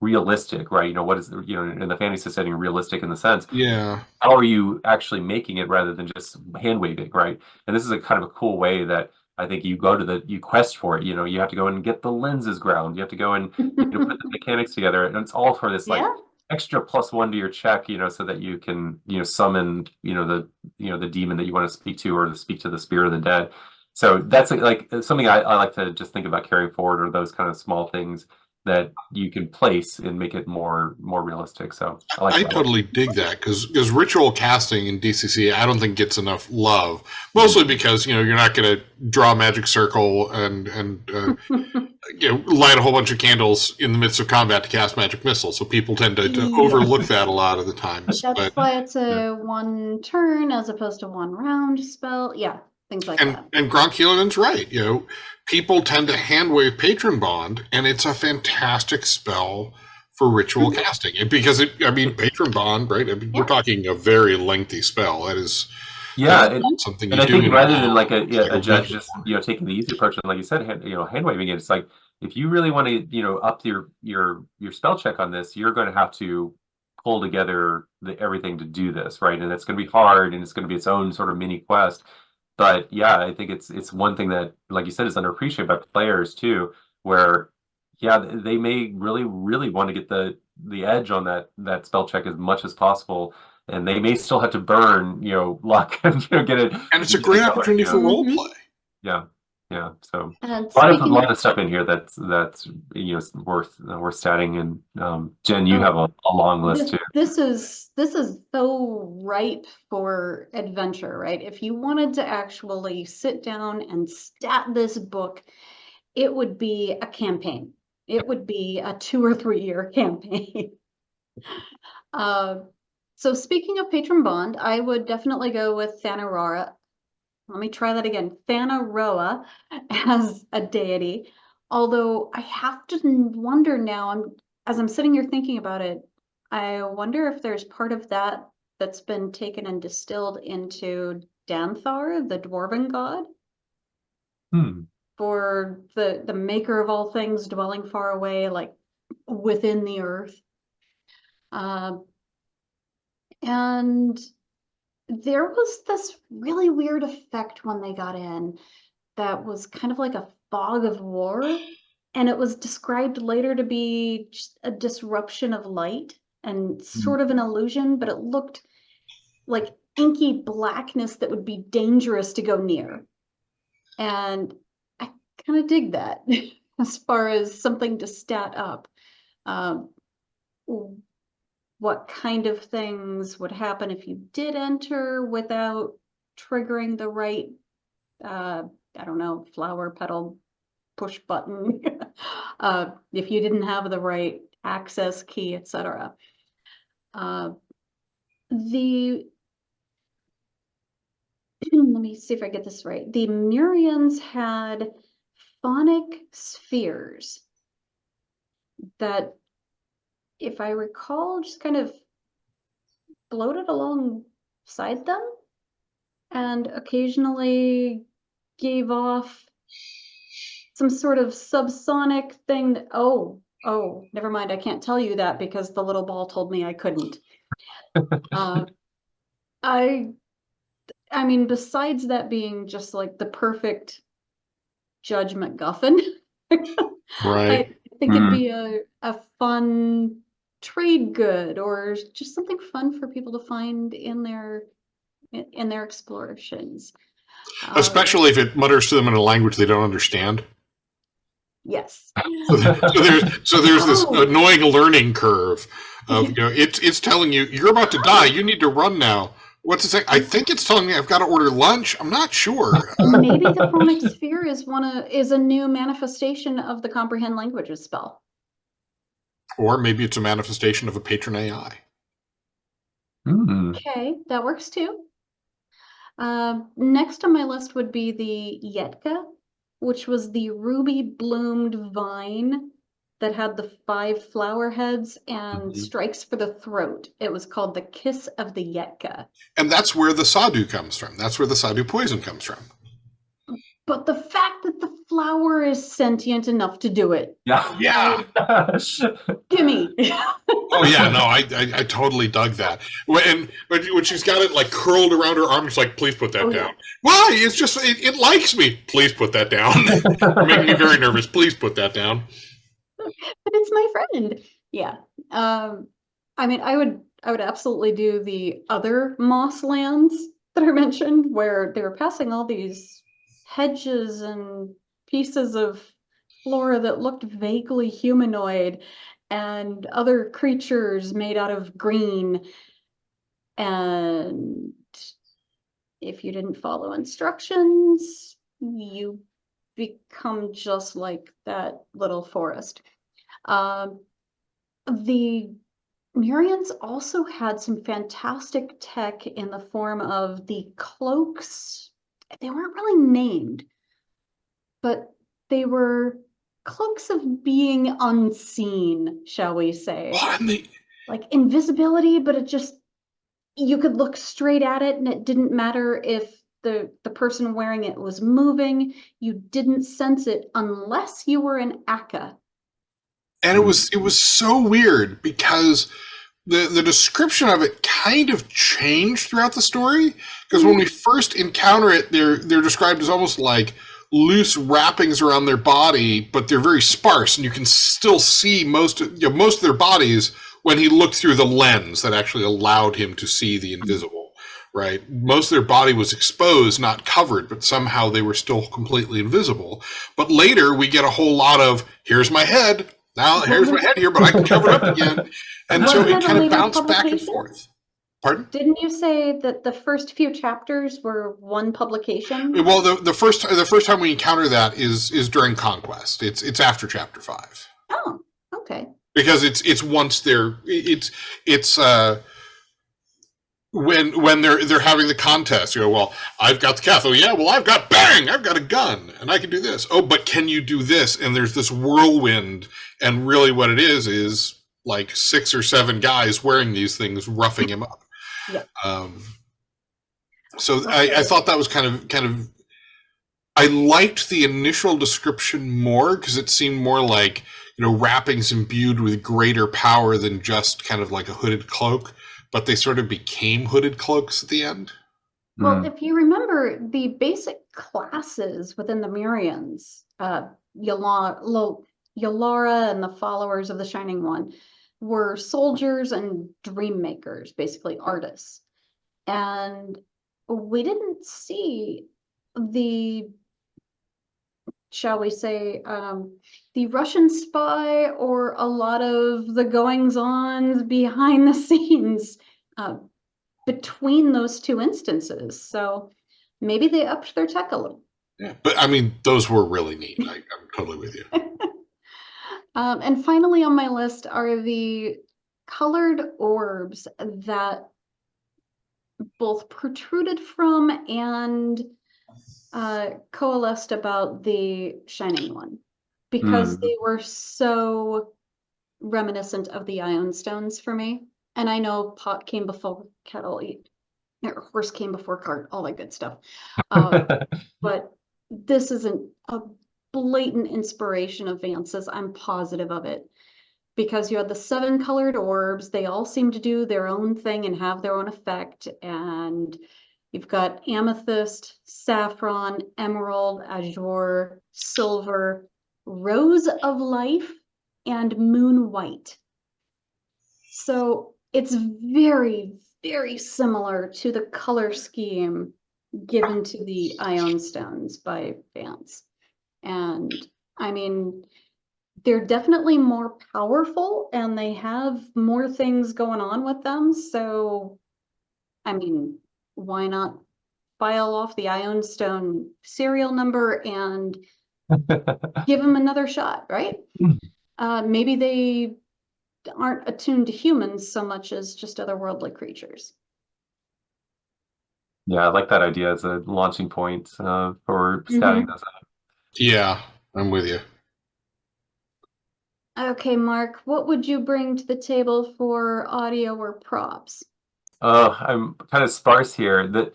realistic, right? What is in the fantasy setting realistic in the sense, how are you actually making it rather than just hand waving, right? And this is a kind of a cool way that I think you go to you quest for it. You have to go and get the lenses ground. You have to go and put the mechanics together, and it's all for this like extra +1 to your check, so that you can summon the demon that you want to speak to, or to speak to the spirit of the dead. So that's like something I like to just think about carrying forward, or those kind of small things that you can place and make it more realistic. So I totally dig that, because ritual casting in DCC I don't think gets enough love, mostly because you're not going to draw a magic circle and light a whole bunch of candles in the midst of combat to cast magic missiles. So people tend to Yes. overlook that a lot of the times. That's But why it's a one turn as opposed to one round spell. Yeah, things like that. and Gronkulinen's right. People tend to handwave Patron Bond, and it's a fantastic spell for ritual casting because Patron Bond, right? We're talking a very lengthy spell. That is something you and I do. think rather than like a judge just taking the easy approach and like you said, hand waving it, it's like if you really want to up your spell check on this, you're going to have to pull together everything to do this, right? And it's going to be hard, and it's going to be its own sort of mini quest. But yeah, I think it's one thing that, like you said, is underappreciated by players too, where they may really want to get the edge on that spell check as much as possible, and they may still have to burn luck and get it. And it's a great opportunity for role play. Yeah. So And a lot of stuff in here that's worth statting. And Jen, you have a long list too. This is so ripe for adventure, right? If you wanted to actually sit down and stat this book, it would be a campaign. It would be a 2 or 3 year campaign. So speaking of Patron Bond, I would definitely go with Thanaroa. Let me try that again. Thanaroa as a deity. Although I have to wonder now, as I'm sitting here thinking about it, I wonder if there's part of that that's been taken and distilled into Danthar, the dwarven god. For the maker of all things dwelling far away, like within the earth. And there was this really weird effect when they got in that was kind of like a fog of war. And it was described later to be just a disruption of light and sort of an illusion, but it looked like inky blackness that would be dangerous to go near. And I kind of dig that as far as something to stat up. What kind of things would happen if you did enter without triggering the right, I don't know, flower petal push button, if you didn't have the right access key, etc. Let me see if I get this right. The Murians had phonic spheres that, if I recall, just kind of floated alongside them and occasionally gave off some sort of subsonic thing that, oh, never mind, I can't tell you that because the little ball told me I couldn't. I mean, besides that being just like the perfect Judge MacGuffin, right? I think it'd be a fun trade good or just something fun for people to find in their explorations. Especially if it mutters to them in a language they don't understand. Yes. So there's this annoying learning curve of it's telling you you're about to die. You need to run now. What's it say? I think it's telling me I've got to order lunch. I'm not sure. Maybe the phonic sphere is a new manifestation of the comprehend languages spell. Or maybe it's a manifestation of a patron AI. Okay, that works too. Next on my list would be the Yetka, which was the ruby bloomed vine that had the 5 flower heads and strikes for the throat. It was called the Kiss of the Yetka. And that's where the Sadhu comes from. That's where the Sadhu poison comes from. But the fact that the flower is sentient enough to do it. Yeah. Gimme. Oh yeah, no, I totally dug that. When she's got it like curled around her arm, it's like, please put that down. Why? It's just it likes me. Please put that down. You're making me very nervous. Please put that down. But it's my friend. Yeah. I mean, I would absolutely do the other moss lands that I mentioned, where they were passing all these hedges and pieces of flora that looked vaguely humanoid and other creatures made out of green. And if you didn't follow instructions, you become just like that little forest. The Murians also had some fantastic tech in the form of the cloaks. They weren't really named, but they were cloaks of being unseen, shall we say. Like invisibility, but it just, you could look straight at it and it didn't matter if the person wearing it was moving. You didn't sense it unless you were an Akka. And it was so weird because the description of it kind of changed throughout the story, because when we first encounter it, they're described as almost like loose wrappings around their body, but they're very sparse, and you can still see most of their bodies when he looked through the lens that actually allowed him to see the invisible. Right, most of their body was exposed, not covered, but somehow they were still completely invisible. But later we get a whole lot of, here's my head. Now here's my head here, but I can cover it up again. And so it kind of bounced back and forth. Pardon? Didn't you say that the first few chapters were one publication? Well, the first time we encounter that is during Conquest. It's after chapter 5. Oh, okay. Because it's once they're when they're having the contest, well, I've got the castle. Yeah, well, I've got a gun, and I can do this. Oh, but can you do this? And there's this whirlwind, and really what it is like 6 or 7 guys wearing these things, roughing him up. Yeah. So okay. I thought that was kind of. I liked the initial description more because it seemed more like wrappings imbued with greater power than just kind of like a hooded cloak. But they sort of became hooded cloaks at the end. Well, if you remember the basic classes within the Murians, Yalara and the followers of the Shining One were soldiers and dream makers, basically artists. And we didn't see the, shall we say, the Russian spy or a lot of the goings-on behind the scenes between those two instances. So maybe they upped their tech a little. Yeah, but I mean, those were really neat. I'm totally with you. And finally on my list are the colored orbs that both protruded from and coalesced about the Shining One, because they were so reminiscent of the Ion Stones for me. And I know pot came before kettle, or horse came before cart, all that good stuff. But this isn't a blatant inspiration of Vance's. I'm positive of it, because you had the 7 colored orbs. They all seem to do their own thing and have their own effect. And you've got amethyst, saffron, emerald, azure, silver, rose of life, and moon white. So it's very, very similar to the color scheme given to the Ion Stones by Vance. And I mean, they're definitely more powerful and they have more things going on with them. So, I mean, why not file off the Ion Stone serial number and give them another shot, right? Maybe they aren't attuned to humans so much as just otherworldly creatures. Yeah, I like that idea as a launching point for scouting those out. Yeah, I'm with you. Okay, Mark, what would you bring to the table for audio or props? I'm kind of sparse here. The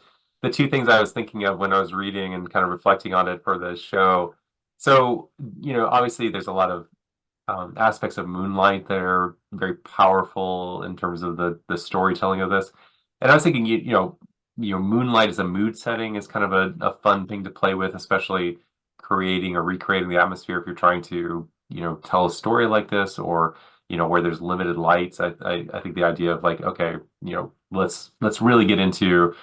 two things I was thinking of when I was reading and kind of reflecting on it for the show. So, obviously there's a lot of aspects of Moonlight that are very powerful in terms of the storytelling of this. And I was thinking, Moonlight as a mood setting is kind of a fun thing to play with, especially creating or recreating the atmosphere if you're trying to, tell a story like this, or, where there's limited lights. I think the idea of like, okay, let's really get into,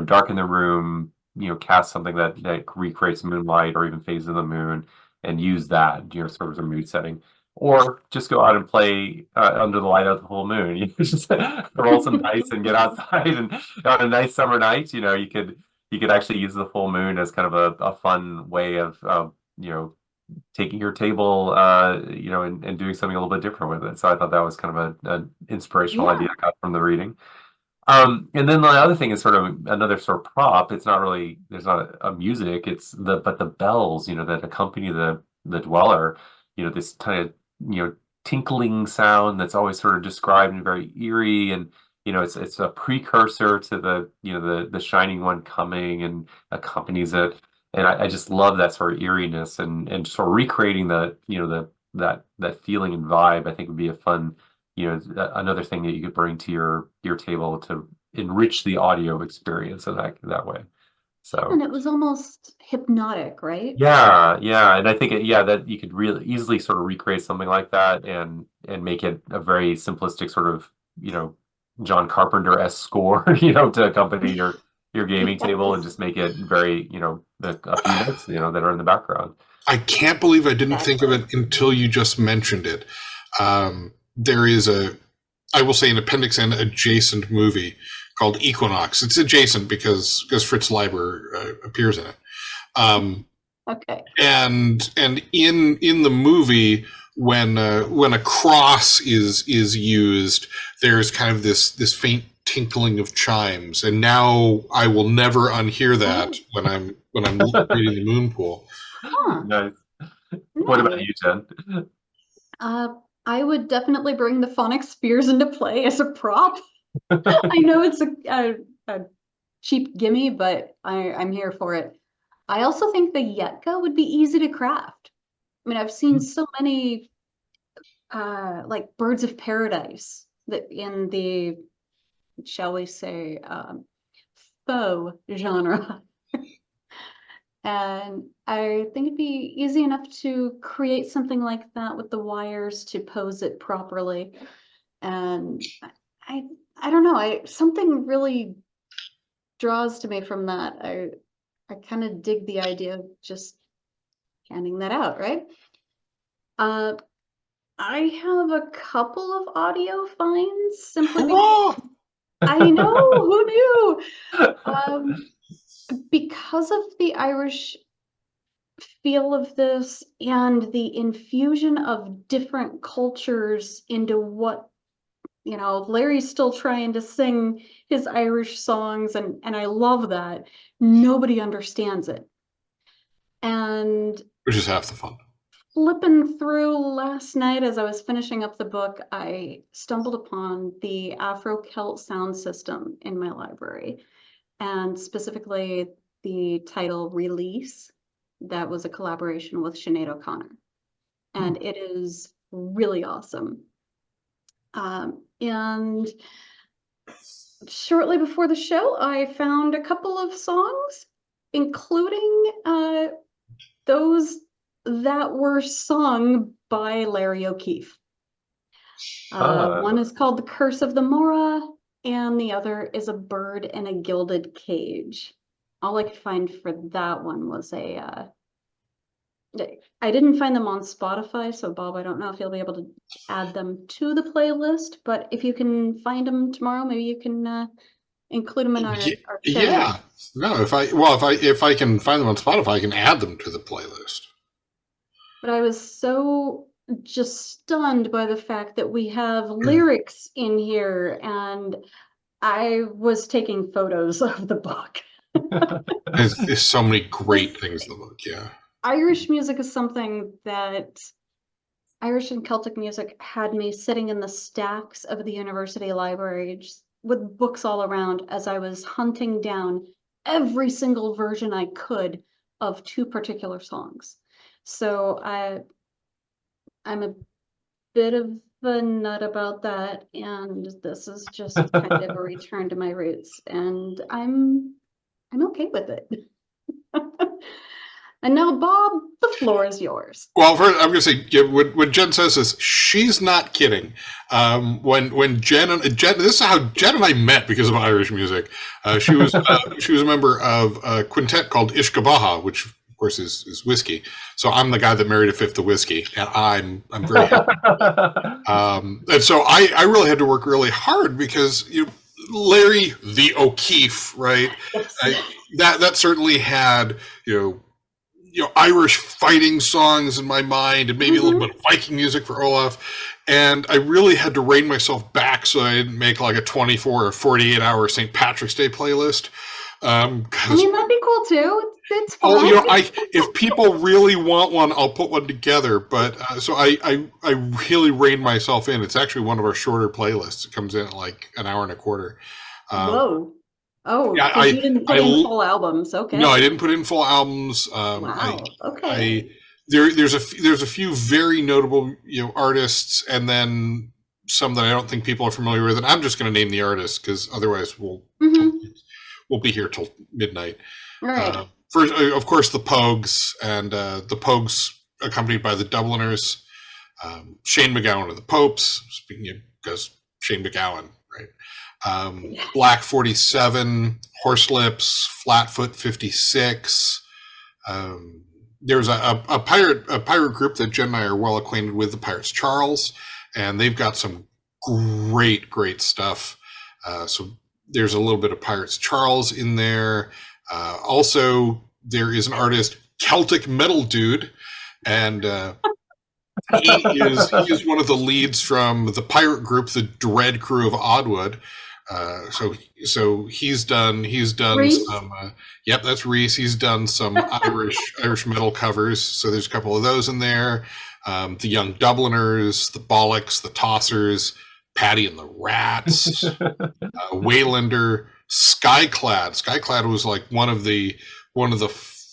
darken the room, cast something that recreates moonlight or even phases of the moon and use that, sort of as a mood setting. Or just go out and play under the light of the full moon. Just roll some dice and get outside. And on a nice summer night, you could actually use the full moon as kind of a fun way of taking your table, and doing something a little bit different with it. So I thought that was kind of an inspirational idea I got from the reading. And then the other thing is sort of another sort of prop. It's not really, there's not a music. But the bells, that accompany the dweller. This kind of tinkling sound that's always sort of described and very eerie, and it's a precursor to the shining one coming and accompanies it. And I just love that sort of eeriness and sort of recreating that feeling and vibe. I think would be a fun, another thing that you could bring to your table to enrich the audio experience in that way. So, and it was almost hypnotic, right? yeah, and I think that you could really easily sort of recreate something like that and make it a very simplistic sort of John Carpenter-esque score, to accompany your gaming table, and just make it very a few notes that are in the background. I can't believe I didn't think of it until you just mentioned it. There is I will say, an Appendix N adjacent movie called Equinox. It's adjacent because Fritz Leiber appears in it. Okay. And in the movie, when a cross is used, there's kind of this faint tinkling of chimes, and now I will never unhear that when I'm reading the Moonpool. Huh. Nice. What about you, Jen? I would definitely bring the phonic spears into play as a prop. I know it's a cheap gimme, but I'm here for it. I also think the Yetka would be easy to craft. I mean, I've seen so many like birds of paradise that in the, shall we say, faux genre. And I think it'd be easy enough to create something like that with the wires to pose it properly. And I don't know, something really draws to me from that. I kind of dig the idea of just handing that out, right? I have a couple of audio finds simply because I know, who knew? Because of the Irish feel of this and the infusion of different cultures into what, Larry's still trying to sing his Irish songs, and I love that. Nobody understands it. And which is half the fun. Flipping through last night as I was finishing up the book, I stumbled upon the Afro-Celt sound system in my library, and specifically the title Release. That was a collaboration with Sinead O'Connor, and it is really awesome. And shortly before the show, I found a couple of songs, including those that were sung by Larry O'Keefe. One is called The Curse of the Mora, and the other is A Bird in a Gilded Cage. All I could find for that one was I didn't find them on Spotify, so Bob, I don't know if you'll be able to add them to the playlist, but if you can find them tomorrow, maybe you can include them in our show. Yeah. No, if I can find them on Spotify, I can add them to the playlist. But I was so just stunned by the fact that we have lyrics in here, and I was taking photos of the book. There's so many great things in the book, yeah. Irish music is something that Irish and Celtic music had me sitting in the stacks of the university library just with books all around as I was hunting down every single version I could of two particular songs. So I'm a bit of a nut about that, and this is just kind of a return to my roots, and I'm okay with it. And now, Bob, the floor is yours. Well, first, I'm going to say, when Jen says this, she's not kidding. When Jen, this is how Jen and I met because of Irish music. She was a member of a quintet called Ishkabaha, which of course is whiskey. So I'm the guy that married a fifth of whiskey, and I'm very happy. And so I really had to work really hard because Larry the O'Keefe, right? That certainly had Irish fighting songs in my mind, and maybe a little bit of Viking music for Olaf. And I really had to rein myself back so I didn't make like a 24 or 48-hour St. Patrick's Day playlist. I mean, that'd be cool too. It's fun. If people really want one, I'll put one together. But so I really reined myself in. It's actually one of our shorter playlists. It comes in at like an hour and a quarter. Whoa. Oh, yeah, you didn't put in full albums. Okay. No, I didn't put in full albums. Wow. Okay. There's a few very notable artists, and then some that I don't think people are familiar with. And I'm just going to name the artists because otherwise we'll be here till midnight. Right. First, of course, the Pogues, and the Pogues accompanied by the Dubliners, Shane MacGowan of the Popes. Speaking of, because Shane MacGowan, right? Black 47, Horselips, Flatfoot 56. There's a pirate group that Jen and I are well acquainted with, the Pirates Charles, and they've got some great stuff. So there's a little bit of Pirates Charles in there. Also, there is an artist, Celtic Metal Dude, and he is one of the leads from the pirate group, the Dread Crew of Oddwood. So he's done Reese? some. Yep, that's Reese. He's done some Irish metal covers. So there's a couple of those in there. The Young Dubliners, the Bollocks, the Tossers, Patty and the Rats, Waylander, Skyclad. Skyclad was like one of the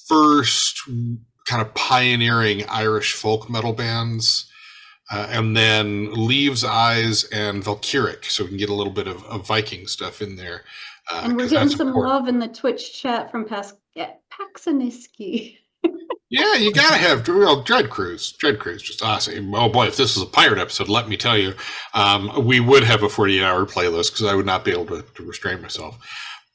first kind of pioneering Irish folk metal bands. And then Leaves, Eyes, and Valkyric, so we can get a little bit of Viking stuff in there. And we're getting some love in the Twitch chat from Paxaniski. Yeah, you gotta have Dread Cruise. Dread Cruise, just awesome. Oh boy, if this is a pirate episode, let me tell you, we would have a 48-hour playlist because I would not be able to restrain myself.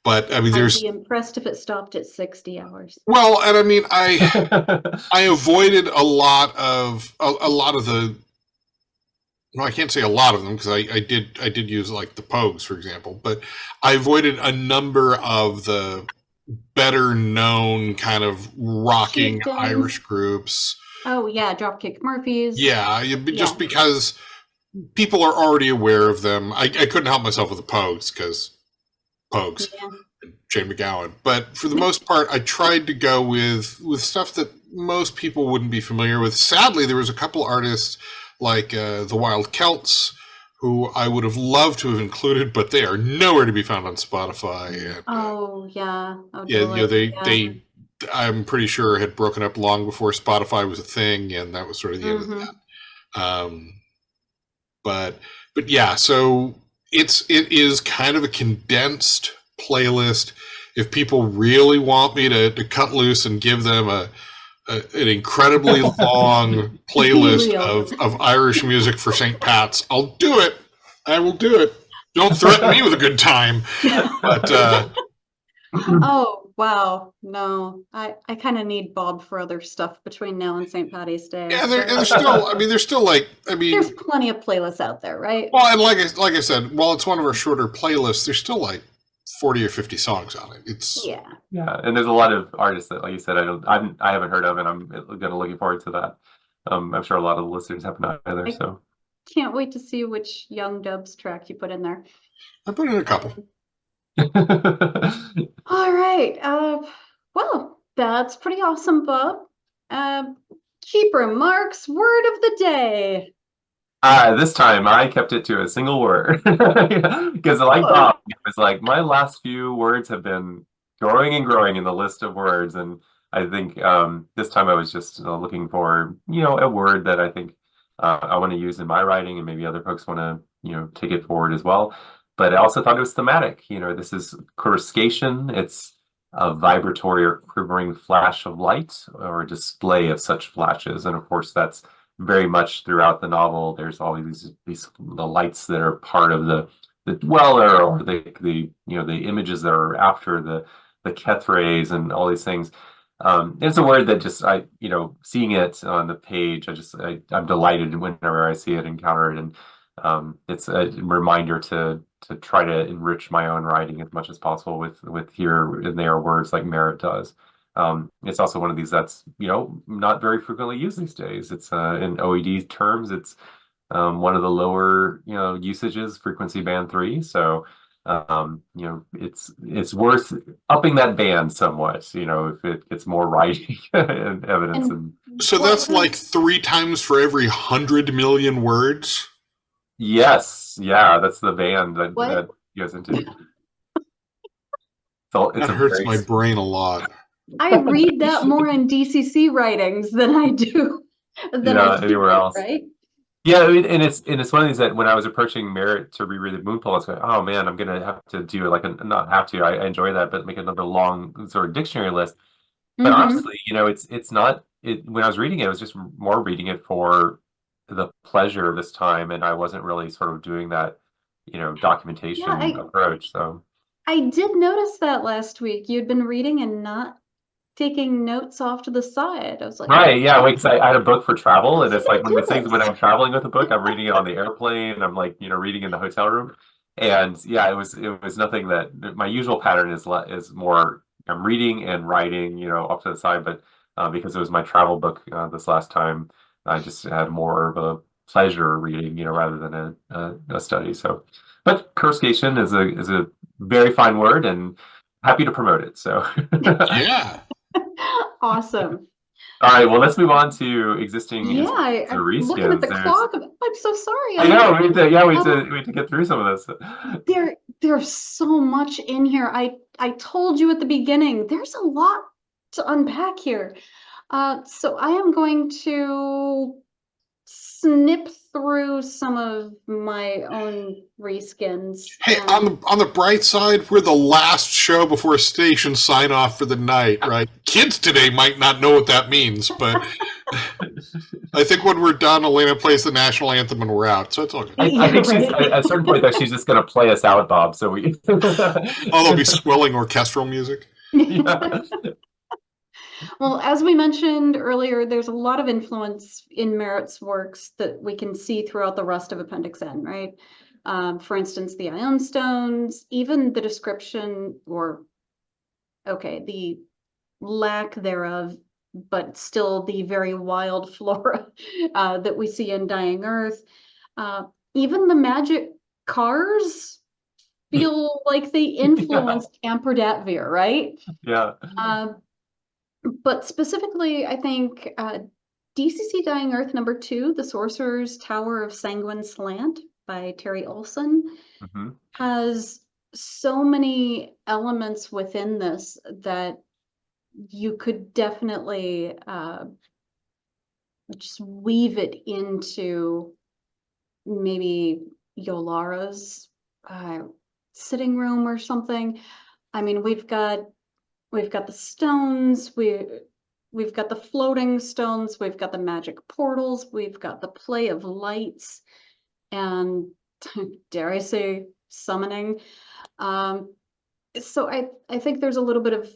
But I mean, I'd be impressed if it stopped at 60 hours. Well, and I mean, I avoided a lot of the. Well, I can't say a lot of them because I did use like the Pogues, for example, but I avoided a number of the better known kind of rocking Irish groups. Oh yeah, Dropkick Murphys. Yeah, just because people are already aware of them. I couldn't help myself with the Pogues because Pogues, Shane MacGowan. But for the most part, I tried to go with stuff that most people wouldn't be familiar with. Sadly, there was a couple artists like the Wild Celts, who I would have loved to have included, but they are nowhere to be found on Spotify. And, I'm pretty sure had broken up long before Spotify was a thing, and that was sort of the end of that. But yeah, so it is kind of a condensed playlist. If people really want me to cut loose and give them an incredibly long playlist of Irish music for St. Pat's, I'll do it. I will do it. Don't threaten me with a good time. But oh wow, no, I kind of need Bob for other stuff between now and St. Patty's Day. Yeah, there's still there's plenty of playlists out there, right? Well, and like I said, while it's one of our shorter playlists, there's still like 40 or 50 songs on it. It's yeah, and there's a lot of artists that, like you said, I haven't heard of, and I'm looking forward to that. I'm sure a lot of the listeners have not either. So can't wait to see which Young Dubs track you put in there. I put in a couple. All right. Well, that's pretty awesome, Bob. Keeper Marc's word of the day. This time I kept it to a single word because like Bob, it was like my last few words have been growing and growing in the list of words, and I think this time I was just looking for a word that I think I want to use in my writing, and maybe other folks want to take it forward as well. But I also thought it was thematic. This is coruscation. It's a vibratory or quivering flash of light or a display of such flashes, and of course that's very much throughout the novel. There's always these the lights that are part of the dweller, or the images that are after the Kethrays and all these things. It's a word that just seeing it on the page, I'm delighted whenever I see it, encounter it, and it's a reminder to try to enrich my own writing as much as possible with here and there words like Merritt does. It's also one of these that's, not very frequently used these days. It's in OED terms, it's one of the lower, usages, frequency band 3. So, it's worth upping that band somewhat, if it gets more writing and evidence. And So that's like 3 times for every 100 million words? Yes, yeah, that's the band that what goes into. So it's That a hurts very my brain a lot. I read that more in DCC writings than I do speak anywhere it, else. right? Yeah, and it's one of these that when I was approaching Merritt to reread the Moonpool, I was going, oh man, I'm gonna have to do like not have to. I enjoy that, but make another long sort of dictionary list. But Mm-hmm. honestly, it's not it when I was reading it, I was just more reading it for the pleasure of this time, and I wasn't really sort of doing that, Yeah, documentation approach. So I did notice that last week. You'd been reading and not taking notes off to the side. I was like, right, yeah, because I had a book for travel, how's and he it's like gonna one of do those things when this? I'm traveling with a book, I'm reading it on the airplane, I'm like, reading in the hotel room. And yeah, it was nothing that my usual pattern is more I'm reading and writing, off to the side, but because it was my travel book this last time, I just had more of a pleasure reading, rather than a study. So, but curscation is a very fine word, and happy to promote it. So, Yeah. Awesome. all right, well, let's move on to existing Yeah, instances of I'm looking at reskins. the clock. I'm so sorry. I know, Um, we had to get through some of this. there's so much in here. I told you at the beginning, there's a lot to unpack here. So I am going to snip through some of my own reskins. Hey, on the bright side, we're the last show before station sign off for the night, right? Kids today might not know what that means, but I think when we're done, Elena plays the national anthem and we're out, so it's all good. I think she's right. at a certain point that she's just going to play us out, Bob. So we. Oh, there'll be swelling orchestral music. Yeah. Well, as we mentioned earlier, there's a lot of influence in Merritt's works that we can see throughout the rest of Appendix N, right? For instance, the ion stones, even the description the lack thereof, but still the very wild flora that we see in Dying Earth. Even the magic cars feel like they influenced Amperdatvir, right? Yeah. But specifically, I think DCC Dying Earth #2, The Sorcerer's Tower of Sanguine Slant by Terry Olson, Mm-hmm. has so many elements within this that you could definitely just weave it into maybe Yolara's sitting room or something. I mean, we've got the stones, we've got the floating stones, we've got the magic portals, we've got the play of lights, and dare I say, summoning. So I think there's a little bit of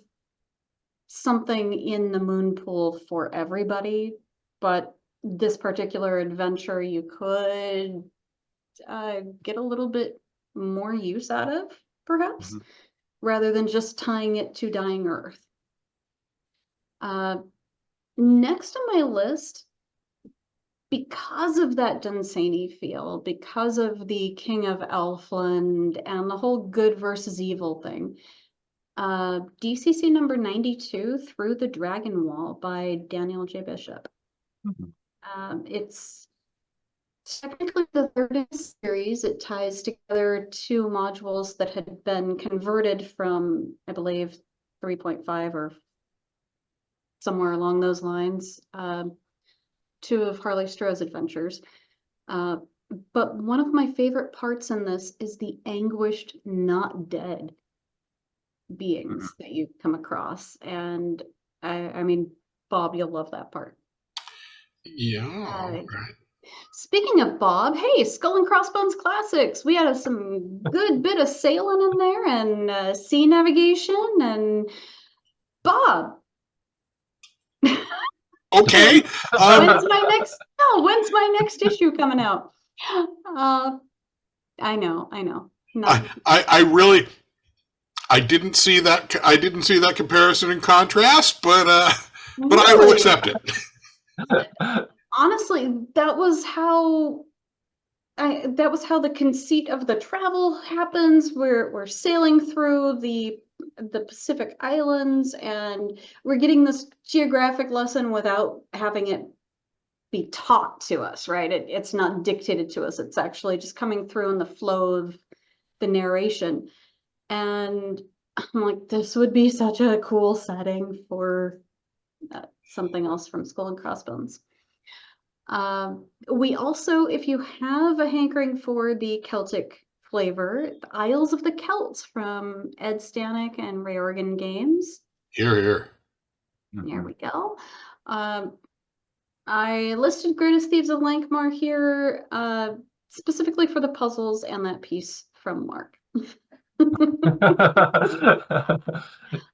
something in the moon pool for everybody, but this particular adventure you could get a little bit more use out of, perhaps, Mm-hmm. rather than just tying it to Dying Earth. Next on my list, because of that Dunsany feel, because of the King of Elfland and the whole good versus evil thing, DCC number 92, Through the Dragon Wall by Daniel J. Bishop. Mm-hmm. It's technically the third in the series. It ties together 2 modules that had been converted from, I believe, 3.5 or somewhere along those lines, 2 of Harley Stroh's adventures. But one of my favorite parts in this is the anguished, not dead beings that you come across. And I mean, Bob, you'll love that part. Yeah. Speaking of Bob, hey, Skull and Crossbones Classics. We had some good bit of sailing in there and sea navigation. And Bob, Okay. when's my next issue coming out? I know. I really, I didn't see that. I didn't see that comparison and contrast, but I will Really? accept it. Honestly, that was how the conceit of the travel happens. We're sailing through the Pacific Islands, and we're getting this geographic lesson without having it be taught to us, right? It's not dictated to us. It's actually just coming through in the flow of the narration. And I'm like, this would be such a cool setting for something else from Skull and Crossbones. We also, if you have a hankering for the Celtic flavor, the Isles of the Celts from Ed Stanek and Ray Organ Games. Here, here. There we go. I listed Greatest Thieves of Lankmar here specifically for the puzzles and that piece from Marc.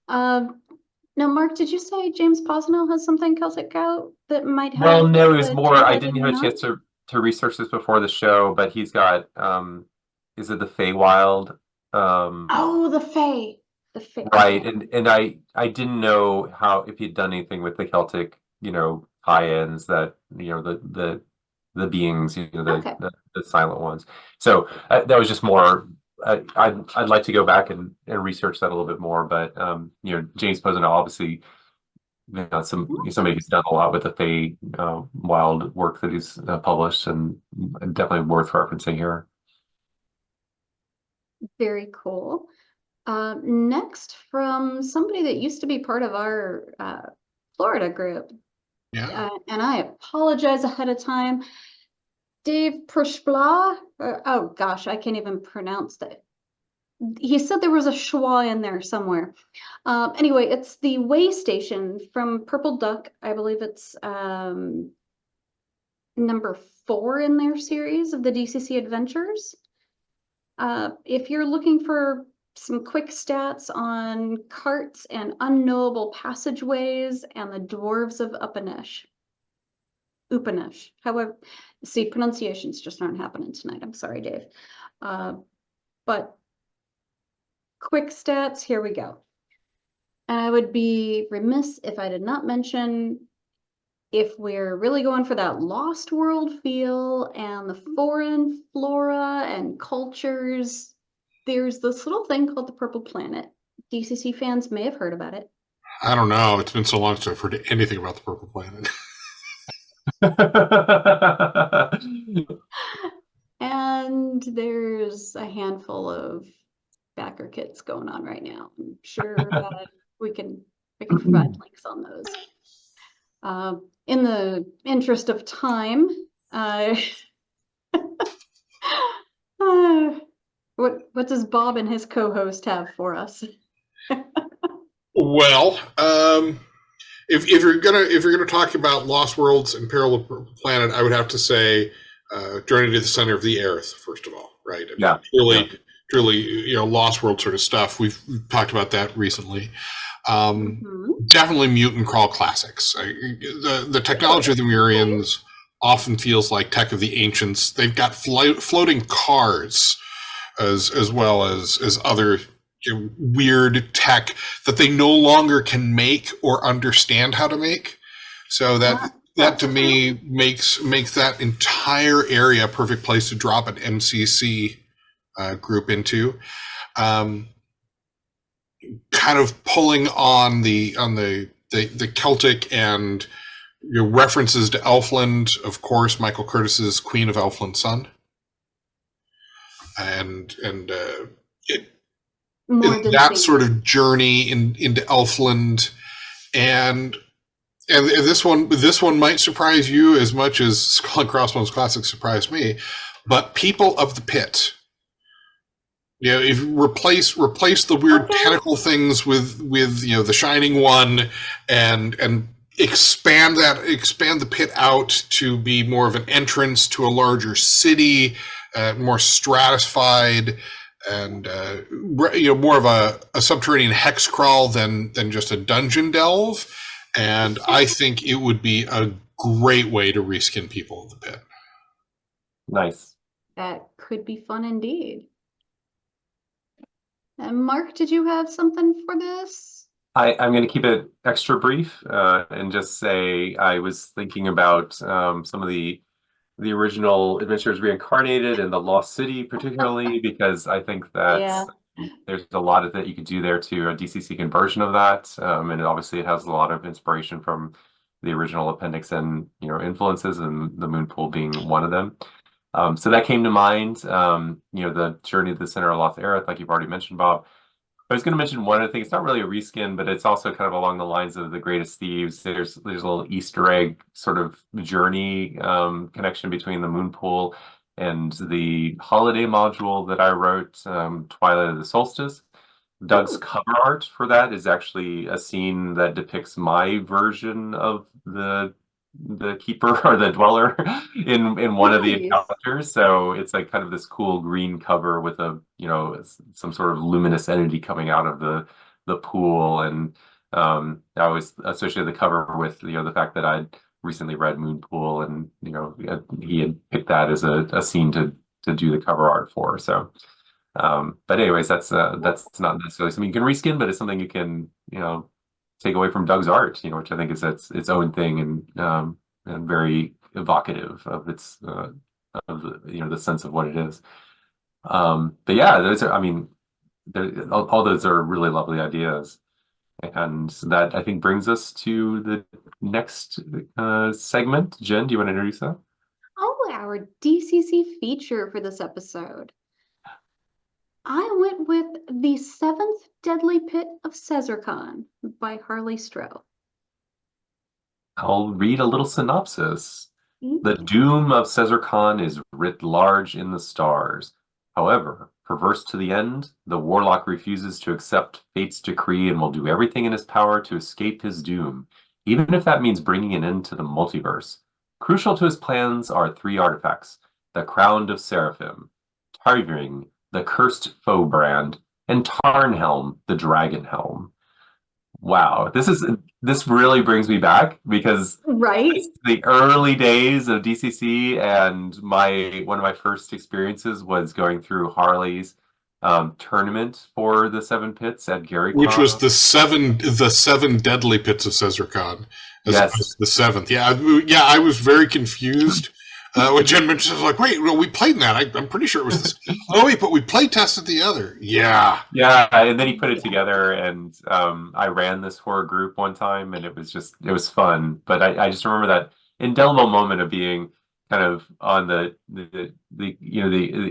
Now, Marc, did you say James Posnell has something Celtic out that might have? Well, no, it was the more. tag I didn't have a chance to research this before the show, but he's got is it the Feywild? Oh, the Fey. The Fey. Right, Okay. and I didn't know how if he'd done anything with the Celtic, tie-ins that the beings, Okay. the silent ones. So that was just more. I'd like to go back and research that a little bit more, but James Posnell obviously, somebody who's done a lot with the Fey wild work that he's published, and definitely worth referencing here. Very cool. Next, from somebody that used to be part of our Florida group. Yeah. And I apologize ahead of time. Dave Pershbla, oh gosh, I can't even pronounce that. He said there was a schwa in there somewhere. Anyway, it's the Way Station from Purple Duck. I believe it's number 4 in their series of the DCC Adventures. If you're looking for some quick stats on carts and unknowable passageways and the dwarves of Upanesh. However, see, pronunciations just aren't happening tonight. I'm sorry, Dave. But quick stats, here we go. I would be remiss if I did not mention, if we're really going for that Lost World feel and the foreign flora and cultures, there's this little thing called the Purple Planet. DCC fans may have heard about it. I don't know. It's been so long since I've heard anything about the Purple Planet. And there's a handful of BackerKits going on right now. I'm sure that we can provide links on those. In the interest of time, what does Bob and his co-host have for us? Well, if you're gonna talk about Lost Worlds and Peril of the Purple Planet, I would have to say Journey to the Center of the Earth, first of all, right? I mean, truly, Lost World sort of stuff. We've talked about that recently. Definitely Mutant Crawl classics. The technology of the Murians often feels like tech of the ancients. They've got floating cars as well as other weird tech that they no longer can make or understand how to make. So that to me makes that entire area a perfect place to drop an MCC group into. Kind of pulling on the Celtic and references to Elfland, of course, Michael Curtis's Queen of Elfland Sun, and that sort of journey into Elfland, and this one might surprise you as much as Skull and Crossbones Classic surprised me, but People of the Pit. If you replace the weird tentacle things with the Shining One, and expand the pit out to be more of an entrance to a larger city, more stratified, and more of a subterranean hex crawl than just a dungeon delve. And I think it would be a great way to reskin People of the Pit. Nice. That could be fun indeed. And Mark, did you have something for this? I'm going to keep it extra brief and just say I was thinking about some of the original Adventures Reincarnated and the Lost City, particularly because I think that Yeah. there's a lot of that you could do there to a DCC conversion of that, and obviously it has a lot of inspiration from the original Appendix N, influences, and the moon pool being one of them. So that came to mind. The Journey to the Center of Lost Aerith, like you've already mentioned, Bob. I was going to mention one other thing. It's not really a reskin, but it's also kind of along the lines of the Greatest Thieves. There's a little Easter egg sort of journey connection between the moon pool and the holiday module that I wrote, Twilight of the Solstice. Doug's Ooh. cover art for that is actually a scene that depicts my version of the keeper or the dweller in one of the Nice. encounters. So it's like kind of this cool green cover with some sort of luminous entity coming out of the pool. And I always associated the cover with the fact that I'd recently read Moonpool, and he had picked that as a scene to do the cover art for. So but anyways, that's not necessarily something you can reskin, but it's something you can take away from Doug's art, which I think is its own thing, and very evocative of the sense of what it is. But yeah, those are, I mean, all those are really lovely ideas, and that I think brings us to the next segment. Jen, do you want to introduce that? Oh, our DCC feature for this episode. I went with The Seventh Deadly Pit of Sezarkhan by Harley Stroh. I'll read a little synopsis. The Mhm. doom of Caesar Khan is writ large in the stars. However, perverse to the end, the warlock refuses to accept fate's decree and will do everything in his power to escape his doom, even if that means bringing an end to the multiverse. Crucial to his plans are three artifacts: the Crown of Seraphim, Tarving, the cursed foe brand, and Tarnhelm, the dragon helm. Wow, this really brings me back because Right? it's the early days of DCC, and one of my first experiences was going through Harley's tournament for the Seven Pits at Which was GaryCon. the seven deadly pits of Caesar Khan, as opposed Yes. to the seventh. Yeah, I was very confused when Jen mentioned. I was like, wait, well, we played in that. I'm pretty sure it was this. Oh wait, but we play tested the other. Yeah, Yeah, and then he put it Yeah. together, and I ran this for a group one time, and it was fun. But I just remember that indelible moment of being kind of on the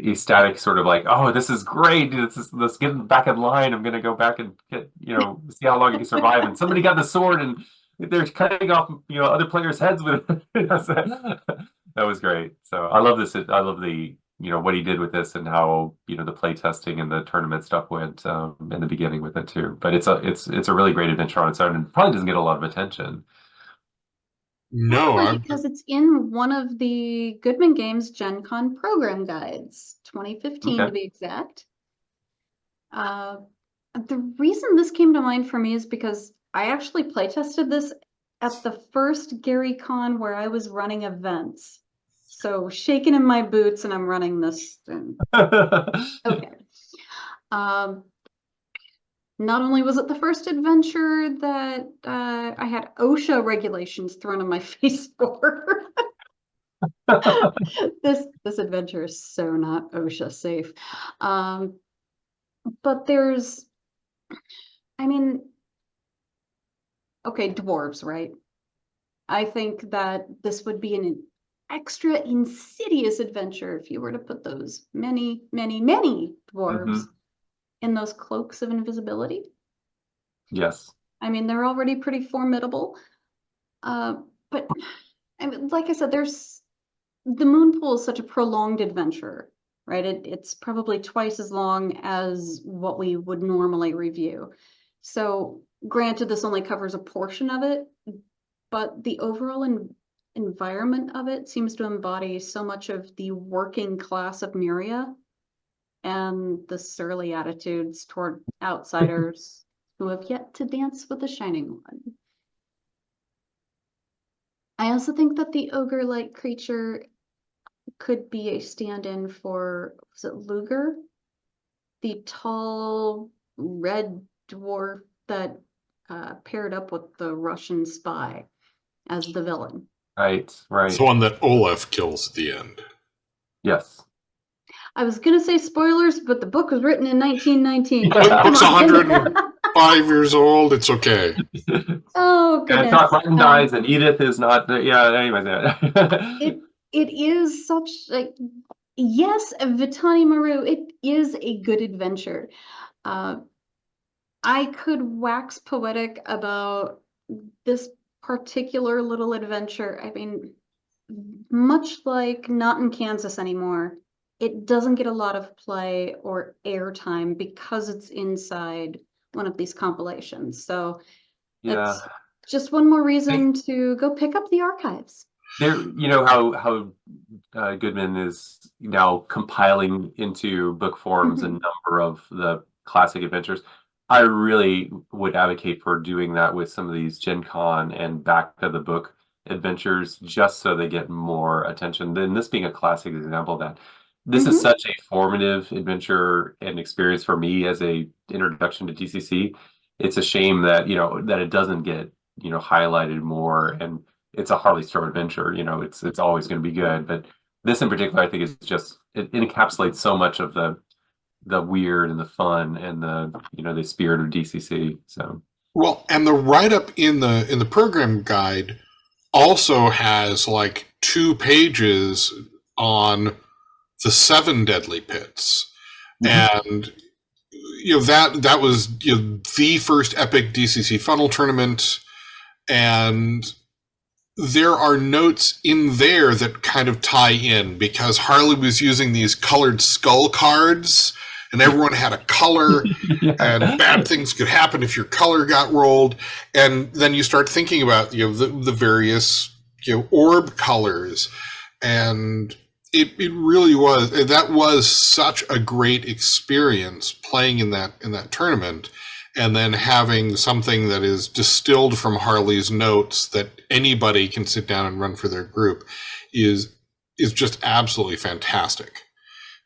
ecstatic sort of like, oh, this is great. Let's get back in line. I'm gonna go back and get see how long you can survive. And somebody got the sword, and they're cutting off other players' heads with it. That was great. So I love this. I love the what he did with this, and how the play testing and the tournament stuff went in the beginning with it too. But it's a really great adventure on its own, and probably doesn't get a lot of attention. no, Probably because it's in one of the Goodman Games Gen Con program guides, 2015 Okay. to be exact. Uh, the reason this came to mind for me is because I actually playtested this at the first Gary Con where I was running events. So shaking in my boots and I'm running this thing. Okay. Um, not only was it the first adventure that I had OSHA regulations thrown in my face for. This adventure is so not OSHA safe. But there's, I mean, okay, dwarves, right? I think that this would be an extra insidious adventure if you were to put those many, many, many dwarves Hmm. in those cloaks of invisibility. Yes. I mean, they're already pretty formidable. But I mean, like I said, there's the moon pool is such a prolonged adventure, right? It's probably twice as long as what we would normally review. So granted, this only covers a portion of it, but the overall environment of it seems to embody so much of the working class of Myria and the surly attitudes toward outsiders who have yet to dance with the Shining One. I also think that the ogre-like creature could be a stand-in for, was it Luger? The tall, red dwarf that paired up with the Russian spy as the villain. Right. It's the one that Olaf kills at the end. Yes. I was going to say spoilers, but the book was written in 1919. The book's 105 years old. It's okay. Oh, goodness. And Doc Martin dies, and Edith is not. Yeah, anyways. It is such like, yes, Vitani Maru, it is a good adventure. I could wax poetic about this particular little adventure. I mean, much like Not in Kansas Anymore, it doesn't get a lot of play or airtime because it's inside one of these compilations. So that's just one more reason to go pick up the archives. There, you know how Goodman is now compiling into book forms a number of the classic adventures. I really would advocate for doing that with some of these Gen Con and back of the book adventures, just so they get more attention. Then this being a classic example of that. This is such a formative adventure and experience for me as a introduction to DCC. It's a shame that that it doesn't get highlighted more. And it's a Harley Stroh adventure. It's always going to be good, but this in particular, I think, is just it encapsulates so much of the weird and the fun and the spirit of DCC. So well, and the write-up in the program guide also has like 2 pages on the 7 deadly pits, and that was the first epic DCC funnel tournament, and there are notes in there that kind of tie in because Harley was using these colored skull cards, and everyone had a color, and bad things could happen if your color got rolled. And then you start thinking about the various orb colors, and it really was such a great experience playing in that tournament, and then having something that is distilled from Harley's notes that anybody can sit down and run for their group is just absolutely fantastic.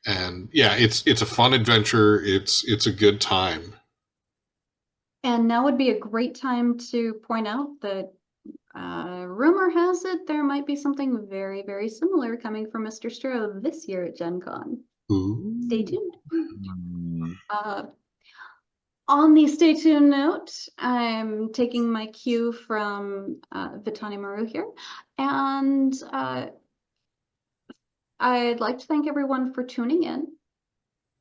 And yeah, it's a fun adventure. It's a good time. And now would be a great time to point out that rumor has it there might be something very, very similar coming from Mr. Stroh this year at Gen Con. Ooh. Stay tuned. On the stay tuned note, I'm taking my cue from Vitani Maru here, and I'd like to thank everyone for tuning in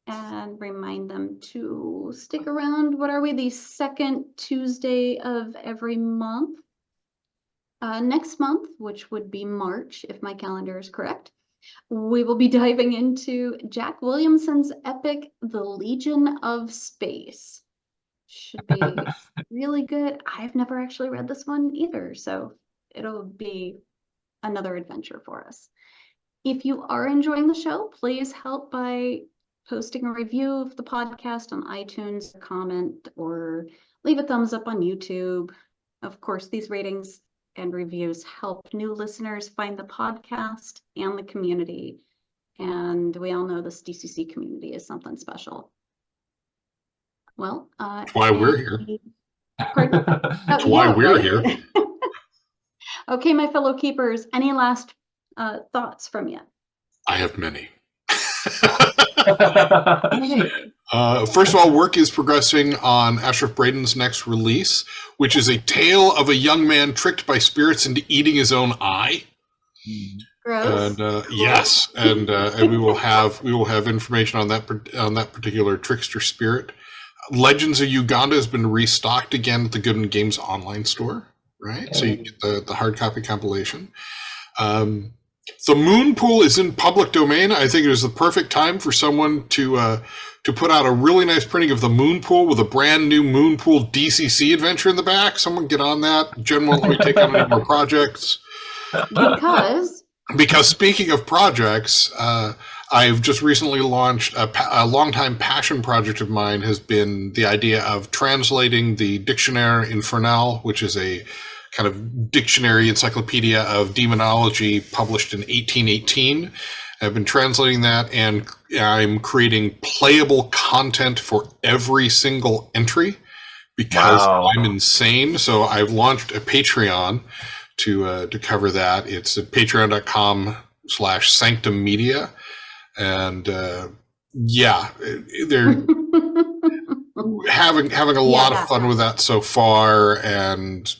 and remind them to stick around. What are we, the second Tuesday of every month? Next month, which would be March, if my calendar is correct, we will be diving into Jack Williamson's epic, The Legion of Space. Should be really good. I've never actually read this one either, so it'll be another adventure for us. If you are enjoying the show, please help by posting a review of the podcast on iTunes, comment, or leave a thumbs up on YouTube. Of course, these ratings and reviews help new listeners find the podcast and the community. And we all know this DCC community is something special. Well, that's why we're here. Pardon? That's why we're here. Okay, my fellow keepers, any last thoughts from you? I have many. First of all, work is progressing on Ashraf Braden's next release, which is a tale of a young man tricked by spirits into eating his own eye. Gross. And yes, and we will have information on that particular trickster spirit. Legends of Uganda has been restocked again at the Goodman Games online store, right? Okay. So you get the hard copy compilation. The Moon Pool is in public domain. I think it is the perfect time for someone to put out a really nice printing of the Moon Pool with a brand new Moon Pool DCC adventure in the back. Someone get on that. Jen won't let me take on any more projects. Because speaking of projects, I've just recently launched a longtime passion project of mine has been the idea of translating the Dictionnaire Infernal, which is a kind of dictionary encyclopedia of demonology published in 1818. I've been translating that and I'm creating playable content for every single entry because I'm insane. So I've launched a Patreon to cover that. It's at patreon.com/Sanctum Media. And they're having a lot of fun with that so far. And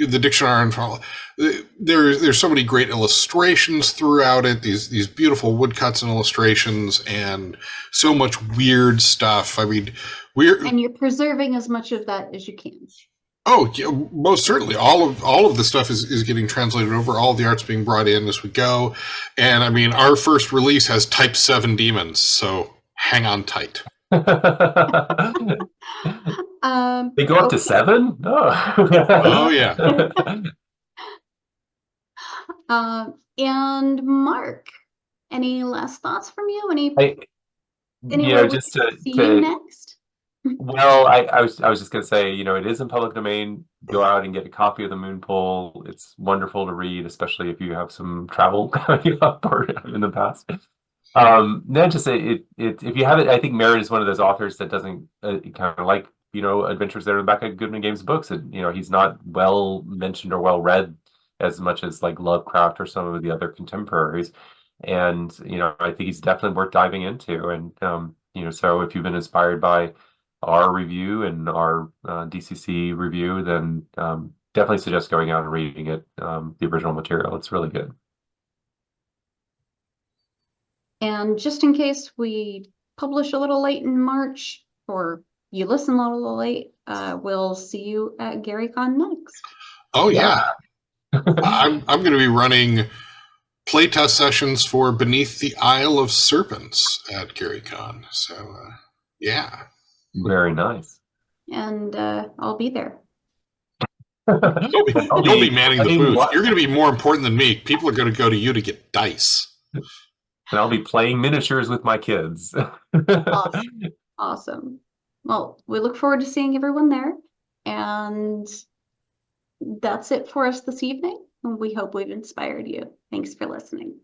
the dictionary, there's so many great illustrations throughout it, these beautiful woodcuts and illustrations, and so much weird stuff. I mean, and you're preserving as much of that as you can. Oh, yeah, most certainly. All of the stuff is getting translated over. All of the art's being brought in as we go. And I mean, our first release has Type 7 demons, so hang on tight. They go up to 7? Oh yeah. And Marc, any last thoughts from you? Anywhere just to see you next? Well, I was just gonna say, it is in public domain. Go out and get a copy of the Moonpole. It's wonderful to read, especially if you have some travel coming up or in the past. Then to say if you have it, I think Merritt is one of those authors that doesn't kind of like adventures that are in the back of Goodman Games books, and he's not well mentioned or well read as much as like Lovecraft or some of the other contemporaries. And I think he's definitely worth diving into. And so if you've been inspired by our review and our DCC review, then definitely suggest going out and reading it, the original material. It's really good. And just in case we publish a little late in March, or you listen a little late, we'll see you at GaryCon next. Oh yeah. I'm going to be running playtest sessions for Beneath the Isle of Serpents at GaryCon. So yeah. Very nice. And I'll be there. You'll be manning the booth. You're going to be more important than me. People are going to go to you to get dice. And I'll be playing miniatures with my kids. Awesome. Well, we look forward to seeing everyone there. And that's it for us this evening. We hope we've inspired you. Thanks for listening.